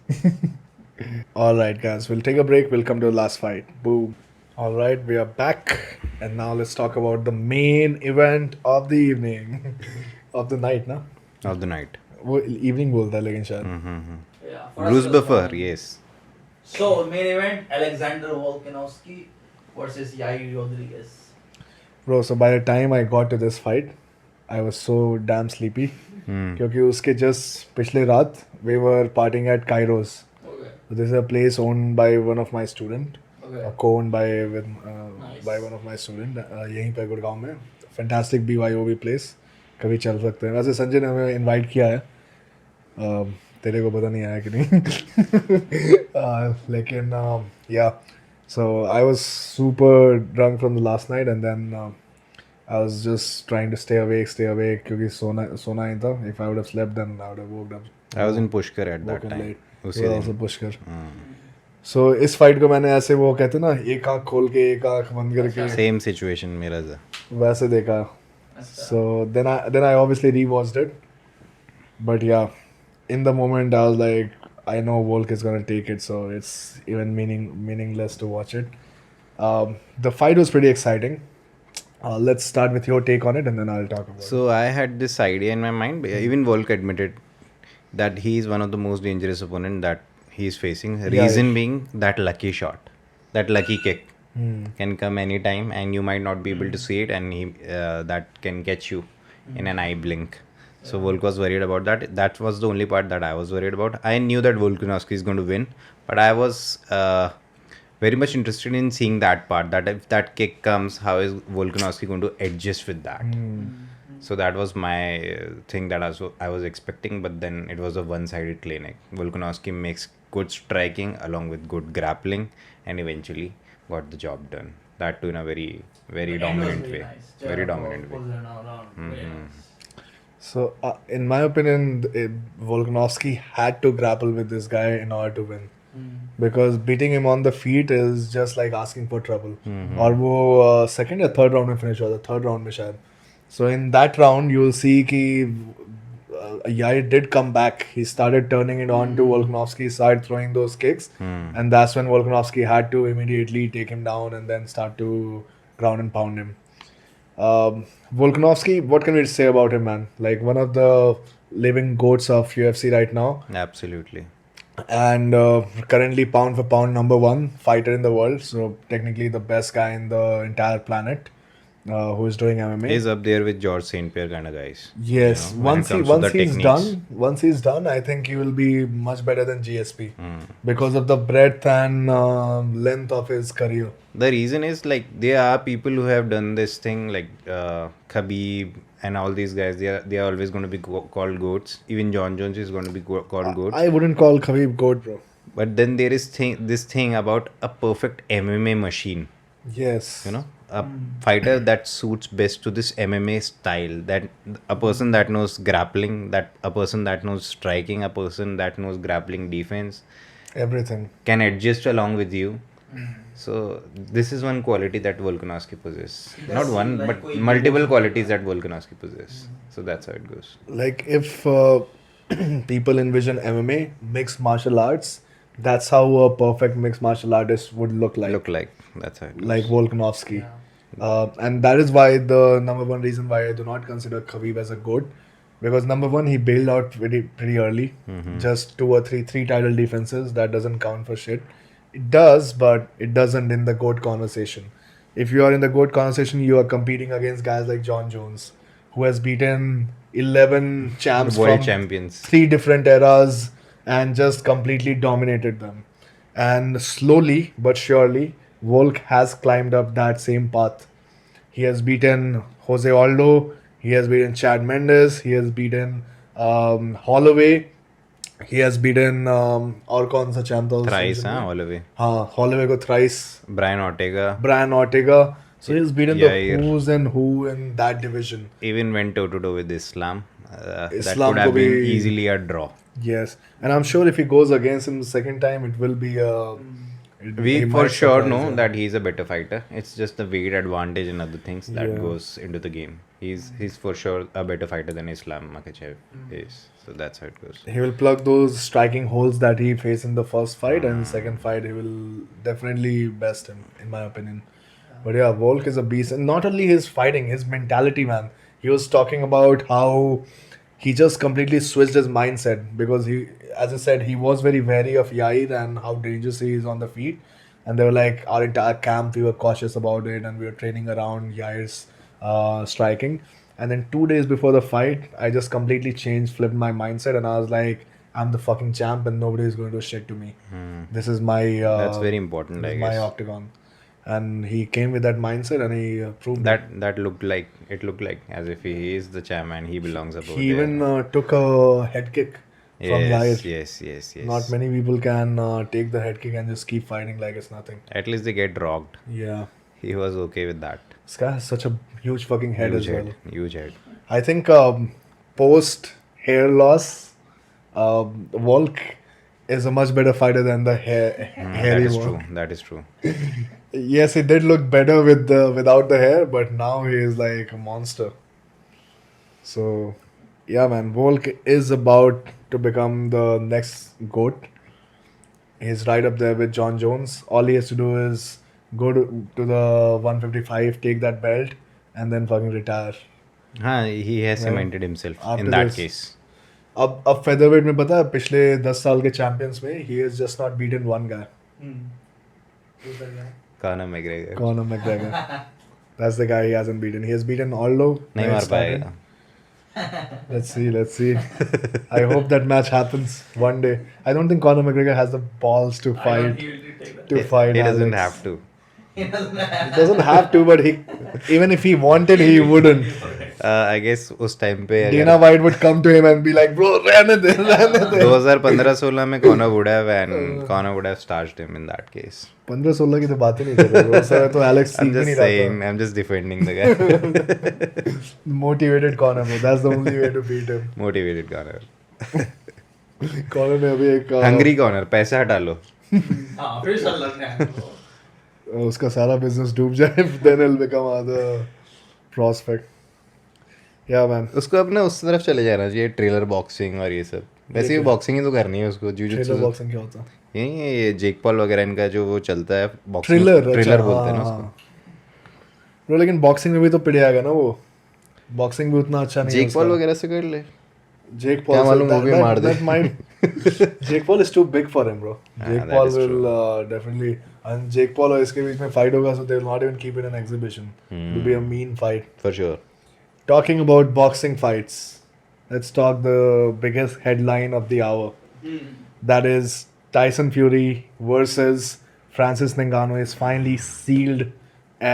Alright guys, we'll take a break. We'll come to the last fight. Boom. Alright, we are back. And now let's talk about the main event of the evening. Of the night, na? Of the night. वो evening बोलता है लेकिन शायद. Yeah. for us Bruce it was Buffer, morning. yes. So main event: Alexander Volkanovski versus Yair Rodriguez. Bro, so by the time I got to this fight, I was so damn sleepy. क्योंकि उसके just पिछले रात we were partying at Kairos. Okay. This is a place owned by one of my student. Okay. Co-owned by Nice. by one of my student. यहीं पे गुड़गांव में. Fantastic BYOB place. कभी चल सकते हैं. वैसे संजय ने हमें invite किया है. तेरे को पता नहीं आया कि नहीं. लेकिन yeah. So I was super drunk from the last night and then I was just trying to stay awake क्योंकि सोना ही था. If I would have slept then I would have woken up. I was in Pushkar at that Woken time. late. उसी You were दिन. also Pushkar. So इस fight को मैंने ऐसे वो कहते ना एक आँख खोल के एक आँख बंद करके Same situation मेरा था. वैसे देखा. So then I obviously rewatched it. But yeah, in the moment I was like, I know Volk is gonna take it, so it's even meaningless to watch it. The fight was pretty exciting. Let's start with your take on it, and then I'll talk about it. So I had this idea in my mind. Even Volk admitted that he is one of the most dangerous opponent that he is facing. Reason being that lucky shot, that lucky kick can come anytime, and you might not be able to see it, and that can catch you in an eye blink. So Volk was worried about that. That was the only part that I was worried about. I knew that Volkanovski is going to win, but I was very much interested in seeing that part. That if that kick comes, how is Volkanovski going to adjust with that? So that was my thing that I was expecting, but then it was a one-sided clinic. Volkanovski makes good striking along with good grappling, and eventually got the job done. That too in a very, very The end was dominant very way. nice. Very Jara dominant way. pulls it around. Very nice. So, in my opinion, Volkanovski had to grapple with this guy in order to win. Because beating him on the feet is just like asking for trouble. और वो second या third round में finish हुआ था, third round में शायद. So in that round, you'll see कि Yair did come back. He started turning it on to Volkanovski, started throwing those kicks, and that's when Volkanovski had to immediately take him down and then start to ground and pound him. Volkanovski, what can we say about him, man? Like one of the living goats of UFC right now, Absolutely. and currently pound for pound #1 fighter in the world. So technically the best guy in the entire planet who is doing MMA. He's up there with George St. Pierre kind of guys. Yes, you know, when it comes to the techniques. once he's done, I think he will be much better than GSP because of the breadth and length of his career. The reason is like there are people who have done this thing like Khabib and all these guys. They are always going to be called goats. Even John Jones is going to be called goats. I wouldn't call Khabib goat, bro. But then there is this thing about a perfect MMA machine. Yes, You know, a fighter that suits best to this MMA style. That a person that knows grappling, that a person that knows striking, a person that knows grappling defense everything. can adjust along with you. So this is one quality that Volkanovski possesses. He Not does one, like but कोई multiple भी qualities that Volkanovski possesses. So that's how it goes. Like if people envision MMA, mixed martial arts, that's how a perfect mixed martial artist would look like. That's how it goes. Like Volkanovski. And that is why the #1 reason why I do not consider Khabib as a GOAT. Because #1, he bailed out pretty early. Just 2 or 3 title defenses. That doesn't count for shit. It does, but it doesn't in the GOAT conversation. If you are in the GOAT conversation, you are competing against guys like John Jones, who has beaten 11 champs World from champions. 3 different eras and just completely dominated them. And slowly but surely, Volk has climbed up that same path. He has beaten Jose Aldo, he has beaten Chad Mendes, he has beaten Holloway, he has beaten और कौन सा champ था उस Thrice, season में? Holloway. हाँ, Holloway को thrice, Brian Ortega. So he's beaten Yair. the who's and who in that division. Even went toe to toe with Islam. That Islam could have को been भी- easily a draw. Yes, and I'm sure if he goes against him the second time, it will be a. We he for might sure surprise know him. that he's a better fighter. It's just the weight advantage and other things that Yeah. goes into the game. He's for sure a better fighter than Islam Makhachev is. So that's how it goes. He will plug those striking holes that he faced in the first fight, and second fight he will definitely best him, in my opinion. But yeah, Volk is a beast, and not only his fighting, his mentality, man. He was talking about how he just completely switched his mindset because he, as I said, he was very wary of Yair and how dangerous he is on the feet. And they were like, our entire camp, we were cautious about it, and we were training around Yair's striking. And then 2 days before the fight, I just completely flipped my mindset, and I was like, I'm the fucking champ, and nobody is going to do shit to me. This is my. That's very important, this I is my guess. octagon. And he came with that mindset, and he proved That looked like as if he is the champ and he belongs above He there. even took a head kick from Yair. Yes. Not many people can take the head kick and just keep fighting like it's nothing. At least they get rocked. Yeah. He was okay with that. This guy has such a huge fucking head Huge as well. head. Huge head. I think post hair loss, Volk is a much better fighter than the hairy That is one. true. That is true. Yes, he did look better without the hair, but now he is like a monster. So, yeah, man, Volk is about to become the next GOAT. He's right up there with John Jones. All he has to do is go to the 155, take that belt, and then fucking retire. He has cemented himself After in that this. case. अब featherweight में पता है पिछले 10 साल के champions में he has just not beaten one guy. Who's that guy? Conor McGregor. Conor McGregor. That's the guy he hasn't beaten. He has beaten Aldo. नहीं when he मार started. पाएगा. Let's see. I hope that match happens one day. I don't think Conor McGregor has the balls to I don't fight. he will take that. To fight. He doesn't Alex. have to. He doesn't He doesn't have to, but even if he wanted, he wouldn't. I guess उस time पे Dana White would come to him and be like, bro, रहने दे 2015-16 में Conor would have and Conor would have starched him in that case. 15-16 की तो बात ही नहीं कर रहे bro. उस समय तो Alex I'm सीख भी just नहीं रहा saying, I'm just defending the guy. था. Motivated Conor bro. That's the only way to beat him. Motivated Conor. Conor ने अभी एक Hungry Conor, पैसे हटा लो. हाँ फिर चल लड़ने आए वो। उसका सारा बिजनेस डूब जाए then he'll become other prospect. Yeah man. उसको अपना उस तरफ चले जाना चाहिए, ट्रेलर बॉक्सिंग और ये सब. वैसे ही बॉक्सिंग ही तो करनी है उसको. Trailer जूजुत्सु boxing क्या होता है? ये जेक पॉल वगैरह इनका जो वो चलता है बॉक्सिंग. Thriller ट्रेलर बोलते हैं ना उसको. ब्रो लेकिन बॉक्सिंग में भी तो पिट जाएगा ना वो. बॉक्सिंग भी उतना अच्छा नहीं है जेक पॉल वगैरह से कर ले. Jake Paul क्या मालूम वो भी मार दे. Jake Paul is too big for him, bro. Jake that Paul is will definitely, and Jake Paul और इसके बीच में fight होगा, so they will not even keep it an exhibition. It will be a mean fight. For sure. Talking about boxing fights, let's talk the biggest headline of the hour. That is Tyson Fury versus Francis Ngannou is finally sealed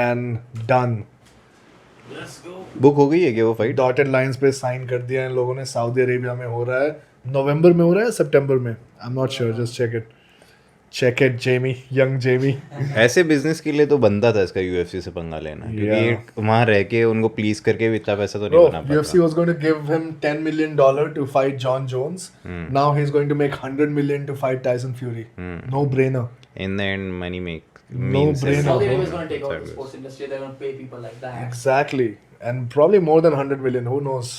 and done. Let's go. Book हो गई है क्या वो fight? Dotted lines पे sign कर दिया इन लोगों ने. सऊदी अरेबिया में हो रहा है. नवंबर में हो रहा है, सितंबर में. I am not sure. Just check it Jamie, young Jamie. ऐसे बिजनेस के लिए तो बनता था इसका यूएफसी से पंगा लेना, क्योंकि वहां रह के उनको प्लीज करके भी इतना पैसा तो नहीं बना पाता. UFC was going to give him $10 million to fight John Jones. Now he's going to make $100 million to fight Tyson Fury. No brainer. In the end, money No means brainer. Saudi bro. Arabia is going to take over the sports industry. They're going to pay people like that. Exactly. And probably more than 100 million. Who knows?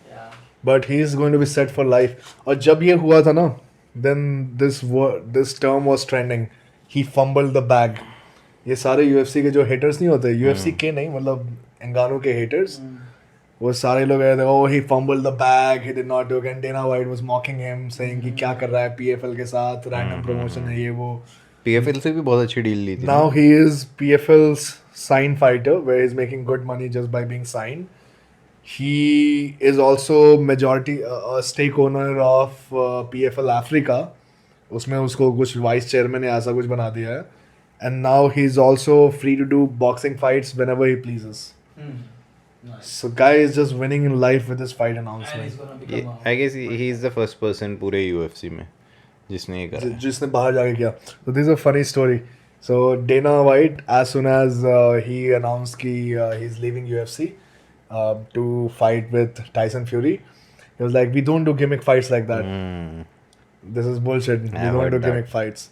Yeah. But he's going to be set for life. और जब ये हुआ था ना, then this term was trending. He fumbled the bag. ये सारे UFC के जो haters नहीं होते, UFC के नहीं, मतलब Ngannou के haters, वो सारे लोग आए थे, oh he fumbled the bag, he did not do it. And Dana White was mocking him, saying कि क्या कर रहा है PFL के साथ, random promotion है ये वो. PFL से भी बहुत अच्छी डील ली थी. Now he is PFL's signed fighter, where he's making good money just by being signed. He is also majority stake owner of PFL Africa. उसमें उसको कुछ वाइस चेयरमैन या ऐसा कुछ बना दिया है. And now he's also free to do boxing fights whenever he pleases. Nice. So guy is just winning in life with his fight And announcement. he's going to become a... I guess he is the first person पूरे UFC में जिसने ये करा है. जिसने बाहर जाके किया. So this is a funny story. So Dana White, as soon as he announced कि he's leaving UFC to fight with Tyson Fury, he was like, we don't do gimmick fights like that. This is bullshit. We I've don't heard do that. gimmick fights.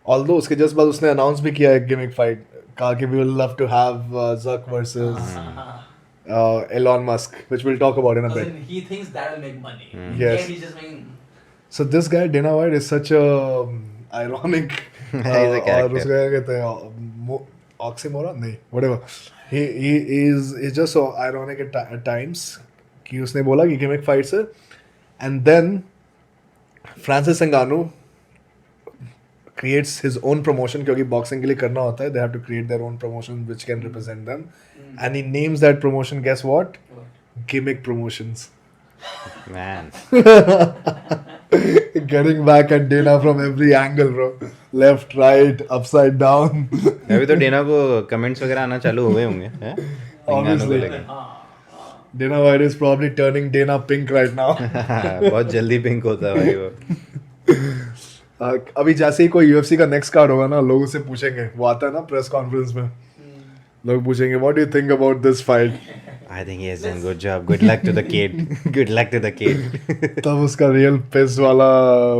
Although उसके just बाद उसने announce भी किया एक gimmick fight. कहा कि we will love to have Zuck versus Elon Musk, which we'll talk about in a bit. He thinks that will make money. Yes. And he's just making... So this guy Dana White is such a ironic He's a और character. उसका क्या कहते हैं oxymoron नहीं whatever. He is just so ironic at times कि उसने बोला कि gimmick fights है, and then Francis Ngannou creates his own promotion क्योंकि boxing के लिए करना होता है. They have to create their own promotion which can represent them, and he names that promotion, guess what? Gimmick Promotions. Man. Getting back at Dana from every angle, bro. Left, right, upside down. अभी तो Dana को comments वगैरह आना चालू हो गए होंगे हैं? Obviously. Ngannou को लेके. Dana White is probably turning Dana pink right now. बहुत जल्दी पिंक होता है भाई वो. अभी जैसे ही कोई UFC का नेक्स्ट कार्ड होगा ना, लोग उससे पूछेंगे, वो आता है ना प्रेस कॉन्फ्रेंस में, लोग पूछेंगे what do you think about this fight. I think he has done good job. Good luck to the kid. Good luck to the kid. तब उसका रियल पिस वाला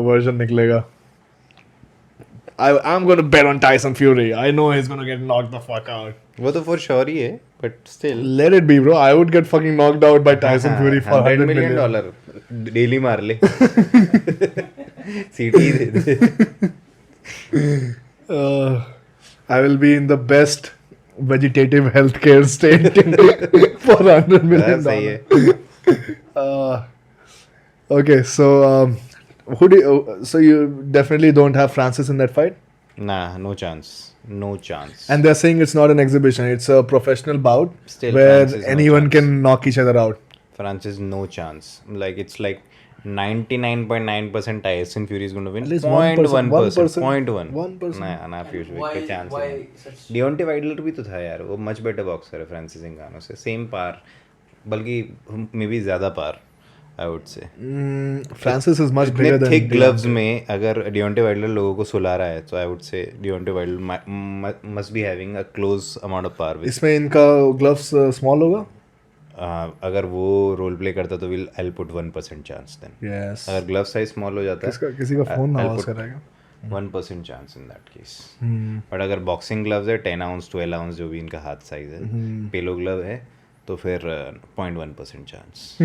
वर्जन निकलेगा. I'm going to bet on Tyson Fury. I know he's going to get knocked the fuck out. वो तो for sure ही है, but still. Let it be, bro. I would get fucking knocked out by Tyson Fury for $100 million. $100 daily मार ले. सीटी दे दे. I will be in the best vegetative healthcare state for $100 million. सही है. Okay, so so you definitely don't have Francis in that fight? Nah, no chance. No chance. And they're saying it's not an exhibition, it's a professional bout Still, where Francis, no anyone chance. can knock each other out. Francis, no chance. Like it's like 99.9% Tyson Fury is going to win. At least 0.1%. 1%. 0.1. 1%. Nah, Fury Why, कोई chance why नहीं. such... Deontay Wilder भी तो था यार, वो much better boxer है Francis Ngannou से. Same par. बल्कि मे बी ज़्यादा power I would say. Francis is much इतने bigger than thick gloves Deontay. में अगर डियोंटे वाइल्डर लोगों को सुला रहा है तो I would say Deontay Wilder must be having a close amount of power with. इसमें इनका ग्लव्स स्मॉल होगा? अगर वो रोल प्ले करता तो will I put 1% chance then. Yes. अगर ग्लव साइज स्मॉल हो जाता किसका किसी का फोन I'll आवाज put कर रहा है? 1% chance in that case. Hmm. But अगर बॉक्सिंग ग्लव्स है 10 आउंस 12 आउंस जो भी इनका हाथ साइज है, पेलो ग्लव है तो फिर 0.1% chance.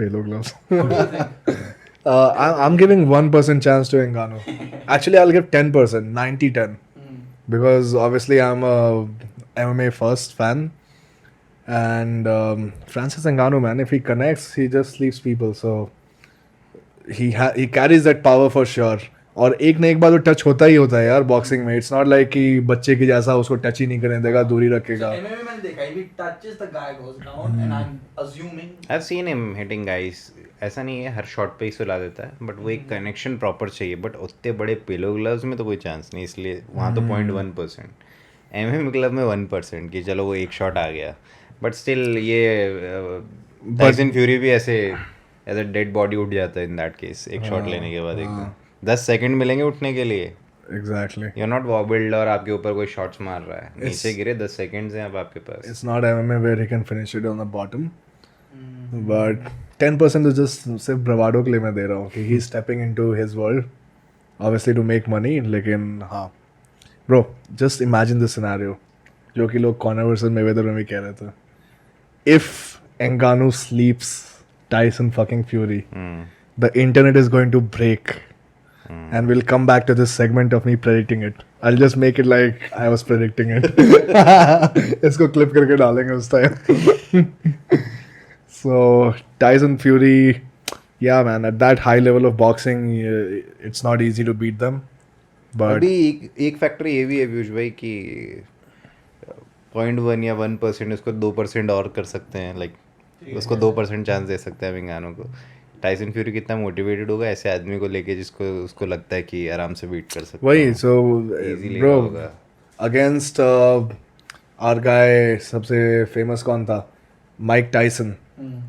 Pelo gloves. What do you think? I'm giving 1% chance to Ngannou. Actually, I'll give 10%, 90-10. Because obviously I'm a MMA first fan. And Francis Ngannou, man, if he connects, he just sleeps people. So he carries that power for sure. और एक ना एक बार तो touch होता ही होता है यार boxing में. इट्स नॉट लाइक कि बच्चे की जैसा उसको टच ही नहीं करने देगा, दूरी रखेगा. So MMA मैंने देखा if he touches the guy goes down and I'm assuming I've seen him hitting guys. ऐसा नहीं है हर शॉट पे ही सुला देता है, बट वो एक कनेक्शन प्रॉपर चाहिए. बट उतने बड़े पिलो ग्लव्स में तो कोई चांस नहीं, इसलिए वहाँ तो 0.1%. एमएम ग्लव में 1% कि चलो वो एक शॉट आ गया. बट स्टिल ये टाइसन फ्यूरी भी ऐसे एज अ डेड बॉडी उठ जाता है इन दैट केस एक शॉट लेने के बाद. एकदम 10 सेकंड मिलेंगे उठने के लिए. Exactly. You are not wobbled और आपके ऊपर कोई शॉट्स मार रहा है, नीचे गिरे 10 सेकंड्स हैं अब आपके पास. It's not MMA where he can finish it on the bottom. But 10% is just सिर्फ ब्रवाडो के लिए मैं दे रहा हूँ कि he's stepping into his world obviously to make money. लेकिन हाँ bro, just imagine this scenario जो कि लोग Conor versus Mayweather में भी कह रहे थे. If Ngannou sleeps Tyson fucking Fury, the internet is going to break. And we'll come back to this segment of me predicting it. I'll just make it like I was predicting it. इसको clip करके डालेंगे उस time. So Tyson Fury, yeah man, at that high level of boxing, it's not easy to beat them. But अभी एक factor ये भी है पीयूष भाई कि 0.1 या 1% उसको 2% और कर सकते हैं. लाइक उसको 2% चांस दे सकते हैं विंगानो को. टाइसन फ्यूरी कितना मोटिवेटेड होगा ऐसे आदमी को लेके जिसको उसको लगता है कि आराम से बीट कर सकता है. वही so Easily bro होगा. against our guy सबसे famous कौन था? Mike Tyson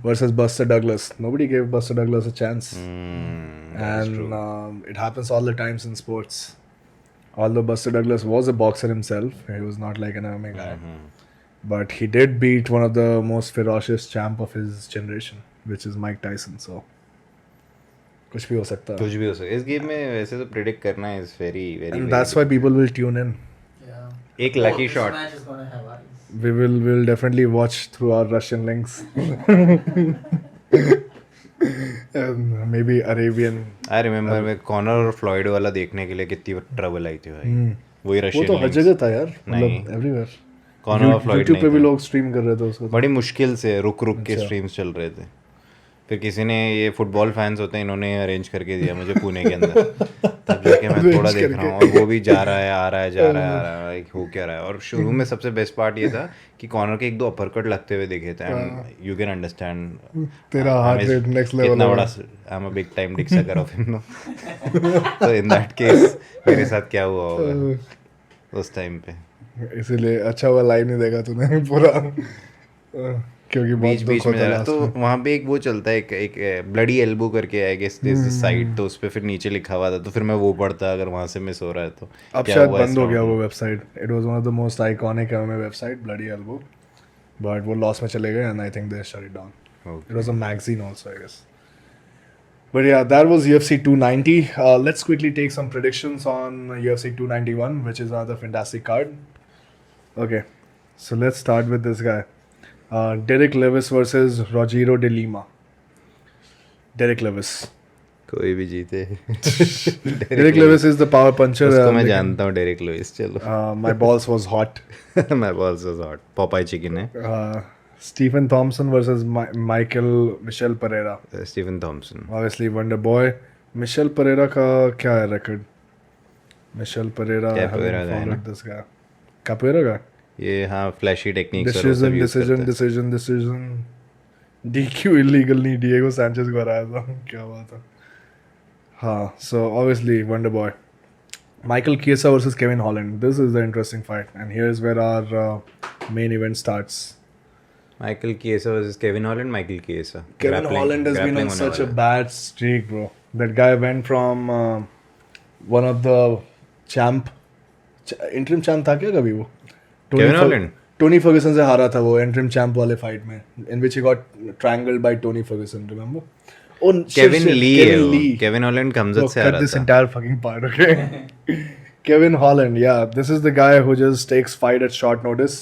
versus Buster Douglas. Nobody gave Buster Douglas a chance. And it happens all the times in sports. Although Buster Douglas was a boxer himself, he was not like an MMA guy. But he did beat one of the most ferocious champ of his generation, which is Mike Tyson. So कुछ भी हो सकता है. कुछ भी हो सकता है इस गेम में. वैसे तो प्रेडिक्ट करना is very very. And that's why people will tune in. yeah. एक lucky This shot. match is gonna have eyes. We'll definitely watch through our Russian links. And maybe Arabian. I remember मैं Connor और Floyd वाला देखने के लिए कितनी trouble I थी भाई. वही वो रशियन तो हर जगह था यार. नहीं. मतलब everywhere. कॉनर और फ्लॉयड YouTube पे भी नहीं लोग स्ट्रीम कर रहे थे उसको. बड़ी मुश्किल से रुक के स्ट्रीम्स चल रहे थे. फिर किसी ने ये फुटबॉल फैंस होते हैं इन्होंने अरेंज करके दिया मुझे पुणे के अंदर. तब जाके मैं थोड़ा देख रहा हूँ और वो भी जा रहा है आ रहा है जा रहा है आ रहा है हो क्या रहा है. और शुरू में सबसे बेस्ट पार्ट ये था कि कॉर्नर के 1-2 अपरकट लगते हुए दिखे थे. एंड यू कैन अंडरस्टैंड तेरा हार्ट रेट नेक्स्ट लेवल. कितना बड़ा I am a big time Dick sucker of him. तो इन दैट केस मेरे साथ क्या हुआ होगा उस टाइम पे. इसीलिए अच्छा हुआ लाइव नहीं देखा तूने पूरा. क्योंकि बीच बीच में जा रहा तो वहाँ पे एक वो चलता है एक ब्लडी एल्बो करके आई गेस दिस साइट. तो उस पे फिर नीचे लिखा हुआ था तो फिर मैं वो पढ़ता अगर वहाँ से मिस हो रहा है तो. अब शायद बंद हो गया वो website. It was one of the most iconic MMA website Bloody Elbow. But वो लॉस में चले गए and I think they shut it down. It was a magazine also I guess. But yeah, that was UFC 290. Let's quickly take some predictions on UFC 291, which is another fantastic card. Okay, so let's start with this guy. Derek Lewis versus Rogerio de Lima. Derek Lewis. कोई भी जीते. Derek Lewis is the power puncher. उसको मैं जानता हूँ Derrick Lewis. चलो. My balls was hot. My balls was hot. Popeye chicken है. Stephen Thompson versus Michel Pereira. Stephen Thompson. Obviously Wonder Boy. Michel Pereira का क्या है record? Michel Pereira. Capoeira का है ना? This guy. Capoeira का? ये हाँ flashy techniques Decision. DQ illegal नहीं. Diego Sanchez को हराया था. क्या बात है. हाँ. So obviously Wonder Boy. Michael Chiesa versus Kevin Holland. This is the interesting fight, and here's where our main event starts. Michael Chiesa versus Kevin Holland. Michael Chiesa. Kevin Holland has been on होने such a वाला है. bad streak, bro. That guy went from one of the interim champ था क्या कभी वो? Kevin Holland? Tony Ferguson से हारा था वो interim champ वाले fight में, in which he got strangled by Tony Ferguson. Remember? Oh, Kevin Lee है Kevin वो. Lee. Kevin Holland कमजत से आ Cut रहा this था. entire fucking part, okay? Kevin Holland, yeah. This is the guy who just takes fight at short notice.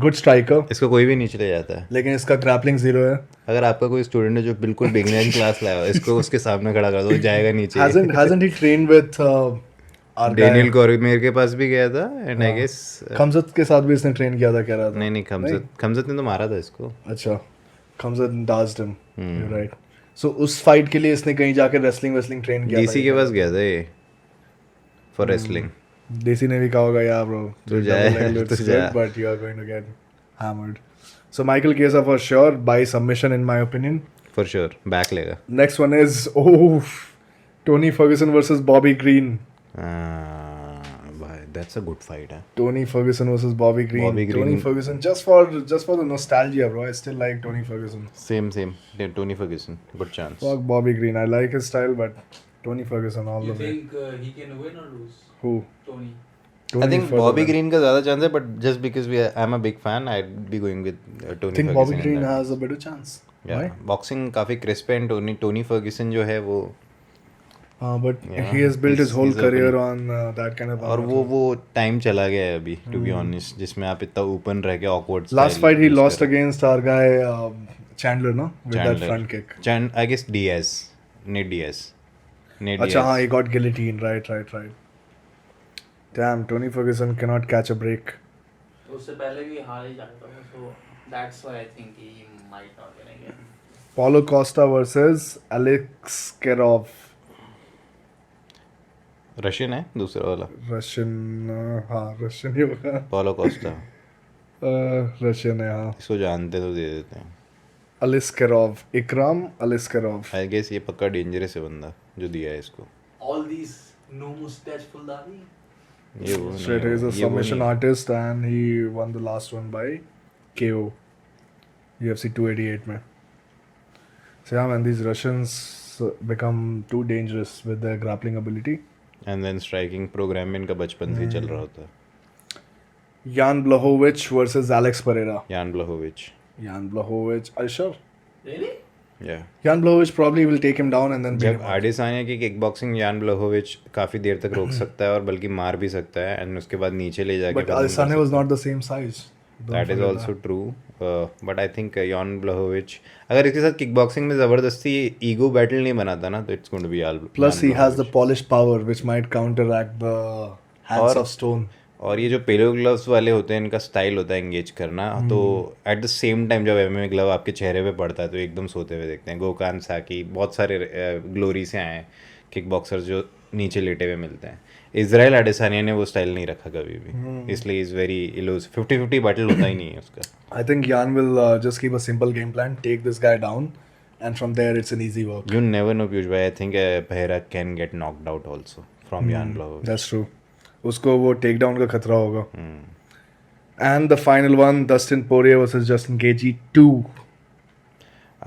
Good striker. इसको कोई भी नीचे ले जाता है. लेकिन इसका grappling zero है. अगर आपका कोई स्टूडेंट है जो बिल्कुल बिगिनर क्लास लाया हो, इसको उसके सामने खड़ा कर दो, जाएगा नीचे. Hasn't he trained with our Daniel guy? Cormier के पास भी गया था एंड आई गेस खमजत के साथ भी इसने ट्रेन किया था कह रहा था. नहीं खमजत ने तो मारा था इसको. अच्छा, खमजत dazed him. You're right. So उस फाइट के लिए इसने कहीं जाकर रेसलिंग ट्रेन किया डीसी के पास गया था ये फॉर रेसलिंग. देसी ने भी कहा होगा यार ब्रो तू जा. but you are going to get hammered. So Michael Chiesa for sure by submission in my opinion. For sure back लेगा. Next one is Tony Ferguson versus Bobby Green. भाई दैट्स अ गुड फाइट है. Tony Ferguson versus Bobby Green. Bobby Green. Tony Ferguson just for the nostalgia, bro. I still like Tony Ferguson. Same Tony Ferguson good chance. Fuck Bobby Green. I like his style, but Tony Ferguson all You the way. think he can win or lose? Who? Tony. I think further Bobby than- Green का ज़्यादा chance है, but just because I'm a big fan, I'd be going with Tony I think Ferguson. Bobby in Green that. has a better chance. Yeah, Why? boxing काफी crisp है and Tony Ferguson जो है वो But Yeah, he has built his whole he's a career very- on that kind of. और वो time चला गया है अभी to be honest, जिसमें आप इतना ओपन रह के awkward Last fight he lost against our guy Chandler, no? With that front kick. I guess Nate Diaz. Acha, हाँ, he got guillotine. Right. Damn, Tony Ferguson cannot catch a break. तो उससे पहले भी हार ही जाता है, so that's why I think he might not win again. Paulo Costa versus Alex Kerov. Russian है दूसरा वाला. Russian, हाँ, Russian ही होगा. Paulo Costa. Russian है, हाँ. इसको जानते तो दे देते हैं. Aliskerov, Ikram Aliskerov. I guess ये पक्का डेंजरस है बंदा जो दिया है इसको. All these no mustache full दाढ़ी. ये वो Straight, नहीं he's a है, ये वो submission नहीं है. artist and he won the last one by KO. UFC 288 में. So yeah, man, these Russians become too dangerous with their grappling ability. And then striking program में इनका बचपन से ही चल रहा होता है. Jan Blachowicz versus Alex Pereira. यान ब्लाहोविच. Jan Blachowicz, are you sure? Really? या Jan Blachowicz probably will take him down and then beat जब him up. आडेसानिया की किक बॉक्सिंग यान ब्लाहोविच काफी देर तक रोक सकता है और बल्कि मार भी सकता है एंड उसके बाद नीचे ले जाके But Adesanya was not the same size. Don't that is forget also true. But I think यान ब्लाहोविच अगर इसके साथ किक बॉक्सिंग में जबरदस्ती ईगो बैटल नहीं बनाता ना तो it's going to be all. Plus, he has the polished power which might counteract the hands और- of stone. और ये जो पेलो ग्लव्स वाले होते हैं इनका स्टाइल होता है एंगेज करना. तो एट द सेम टाइम जब एमएमए ग्लव आपके चेहरे पे पड़ता है तो एकदम सोते हुए देखते हैं. गोकान साकी बहुत सारे ग्लोरी से आए हैं किक बॉक्सर्स जो नीचे लेटे हुए मिलते हैं. इजराइल एडेसानिया ने वो स्टाइल नहीं रखा कभी भी, इसलिए इज़ वेरी इलूज. 50-50 बैटल होता ही नहीं है उसका. I think Jan will just keep a simple game plan, take this guy down, and from there it's an easy work. You never know, Piyush bhai. I think Pereira can get knocked out also from Jan Blachowicz. That's true. उसको वो take down का खतरा होगा. And the final one, Dustin Poirier versus Justin Gaethje 2.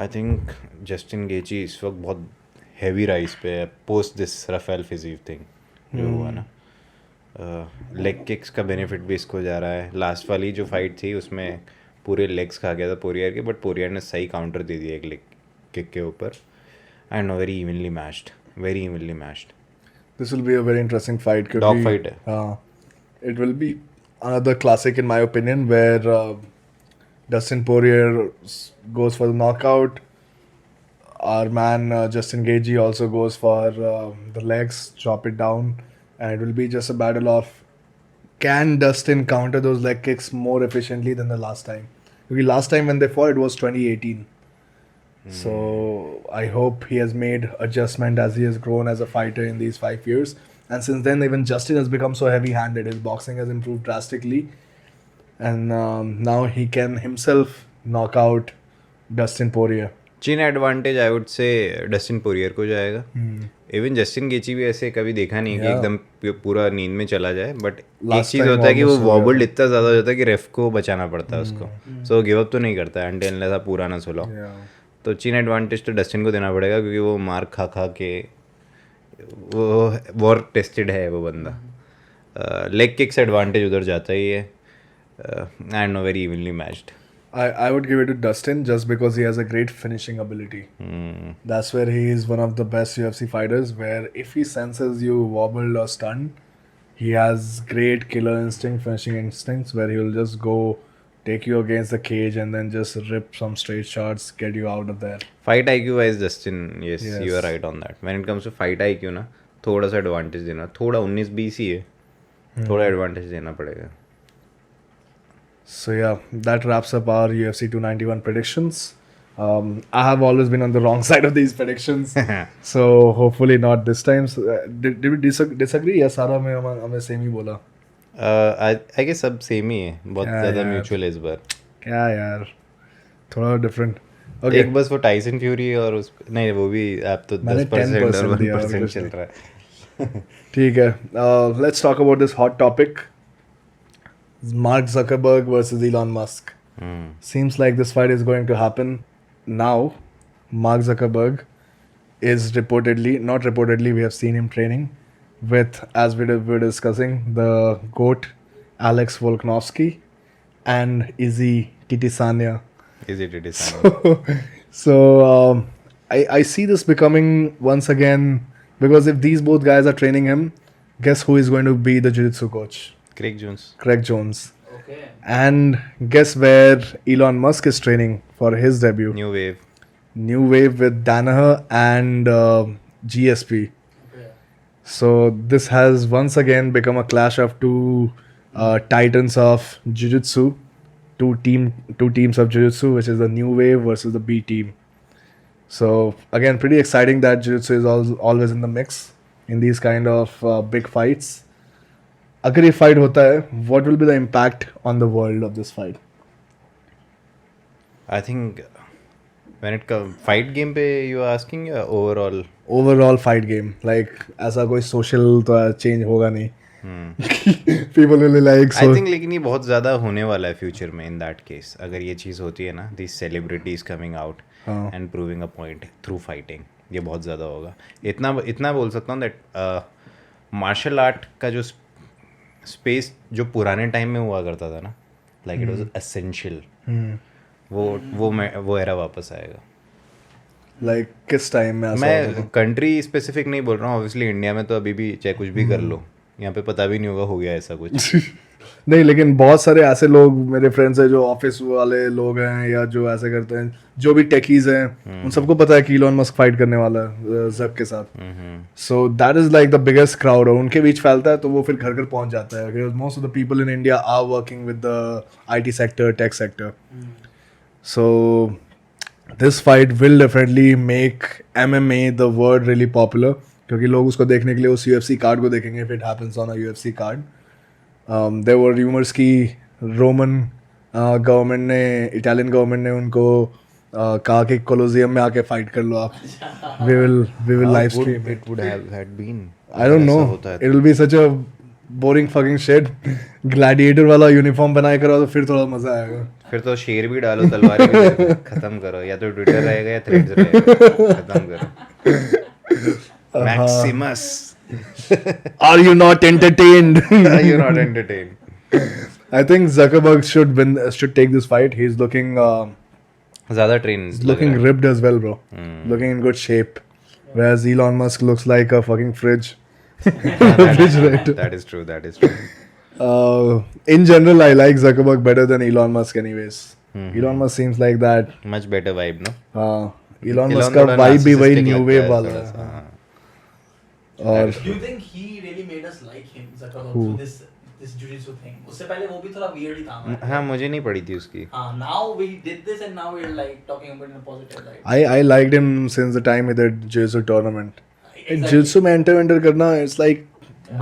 I think Justin Gaethje इस वक्त बहुत heavy rise पे है post this Rafael Fiziev thing जो हुआ ना. लेग किक्स का बेनिफिट भी इसको जा रहा है. लास्ट वाली जो फाइट थी उसमें पूरे लेग्स खा गया था पोरियर के, बट पोरियर ने सही काउंटर दे दिया एक लेग किक के ऊपर and very evenly matched. This will be a very interesting fight. Dog fight है. It will be another classic in my opinion where Dustin Poirier goes for the knockout. Our man Justin Gaethje also goes for the legs, chop it down, and it will be just a battle of can Dustin counter those leg kicks more efficiently than the last time. Because last time when they fought it was 2018. So I hope he has made adjustment as he has grown as a fighter in these 5 years. And since then, even Justin has become so heavy-handed. His boxing has improved drastically, and now he can himself knock out Dustin Poirier. Chin advantage I would से Dustin Poirier को जाएगा. Even Justin गेची भी ऐसे कभी देखा नहीं कि Yeah. एकदम पूरा नींद में चला जाए, बट एक Last चीज़ time होता है कि वो almost हो गया वॉबल्ड था. इतना ज़्यादा हो जाता है कि रेफ को बचाना पड़ता है उसको, सो गिव अप तो नहीं करता है अनटिल अनलेस आप पूरा ना सुलाओ. Yeah. तो चीन एडवांटेज तो डस्टिन को देना पड़ेगा क्योंकि वो मार खा खा के वो वॉर टेस्टेड है वो बंदा. लेग किक्स एडवांटेज उधर जाता ही है. I know very evenly matched. I would give it to Dustin just because he has a great finishing ability. That's where he is one of the best UFC fighters. Where if he senses you wobbled or stunned, he has great killer instinct, finishing instincts. Where he will just go take you against the cage and then just rip some straight shots, get you out of there. Fight IQ wise Justin, yes Yes. You are right on that. When it comes to fight IQ ना, थोड़ा सा advantage देना, थोड़ा 19-20 ही है, थोड़ा advantage देना पड़ेगा. So yeah, that wraps up our UFC 291 predictions. I have always been on the wrong side of these predictions, so hopefully not this time. So, did we disagree? या सारा में हमें सेम ही बोला. आई गेस सब same ही है, बहुत क्या ज़्यादा यार? म्यूचुअल है इस बार. क्या यार, थोड़ा डिफरेंट. Okay. एक बस वो टाइसन फ्यूरी और उस नहीं, वो भी आप तो मैंने 10% और 10% दिया और 1% कुछ चल नहीं. रहा है. ठीक है. Let's talk about this hot topic. Mark Zuckerberg versus Elon Musk. Seems like this fight is going to happen now. Mark Zuckerberg is not reportedly, we have seen him training with, as we were discussing, the GOAT Alex Volkanovski and Izzy Titisania. Is it is So I see this becoming once again, because if these both guys are training him, guess who is going to be the jiu-jitsu coach? Craig Jones. Okay. And guess where Elon Musk is training for his debut? New wave. With Danaher and GSP. Okay. So this has once again become a clash of two titans of jiu-jitsu, two teams of jiu-jitsu, which is the new wave versus the B team. So again, pretty exciting that jiu-jitsu is always in the mix in these kind of big fights. अगर ये fight होता है, what will be the impact on the world of this fight? I think when it comes fight game पे you are asking या overall? Overall fight game, like ऐसा कोई social तो change होगा नहीं. People will be like so. I think लेकिन ये बहुत ज़्यादा होने वाला है फ्यूचर में. In that case अगर ये चीज़ होती है ना, these celebrities coming out and proving a point through fighting, ये बहुत ज़्यादा होगा. इतना बोल सकता हूँ that मार्शल आर्ट का जो स्पेस जो पुराने टाइम में हुआ करता था ना, लाइक इट वाज एसेंशियल, वो एरा वापस आएगा. लाइक किस टाइम में? मैं कंट्री स्पेसिफिक नहीं बोल रहा हूँ, ऑब्वियसली इंडिया में तो अभी भी चाहे कुछ भी कर लो, यहाँ पे पता भी नहीं होगा हो गया ऐसा कुछ. नहीं, लेकिन बहुत सारे ऐसे लोग मेरे फ्रेंड्स हैं जो ऑफिस वाले लोग हैं या जो ऐसे करते हैं, जो भी टेकीज हैं, उन सबको पता है कि इलॉन मस्क फाइट करने वाला है जक के साथ. So that is like the biggest crowd. उनके बीच फैलता है तो वो फिर घर घर पहुंच जाता है. Most of the people in India are working with the IT sector, tech sector. So this fight will definitely make MMA the word really popular, क्योंकि लोग उसको देखने के लिए उस UFC कार्ड को देखेंगे if it happens on a UFC card. There were rumors कि रोमन गवर्नमेंट ने, इटालियन गवर्नमेंट ने उनको कहा कि कोलोसियम में आके फाइट कर लो आप. we will live stream it. It would have had been. I don't know. It will be such a boring fucking shit. Gladiator वाला यूनिफॉर्म बनाए करो तो फिर थोड़ा मजा आएगा. फिर तो शेर भी डालो, तलवार भी डालो, खत्म करो. या तो ट्विटर रहेगा या थ्रेड्स रहेगा, खत्म करो. Maximus. Are you not entertained? You're not entertained. I think Zuckerberg should take this fight. He's looking ज़्यादा train looking ripped as well, bro. Looking in good shape. Whereas Elon Musk looks like a fucking fridge. Refrigerator. That is true. In general, I like Zuckerberg better than Elon Musk anyways. Elon Musk seems like that. Much better vibe, no? Elon Musk का vibe भी वही new wave वाला है. और Do you think he really made us like him, Zuckerberg, through this jiu-jitsu thing? उससे पहले वो भी थोड़ा weird ही था. हाँ, मुझे नहीं पड़ी थी उसकी. Now we did this and now we're like talking about it in a positive light. I liked him since the time he did jiu-jitsu tournament. Exactly. Jiu-jitsu में enter करना, it's like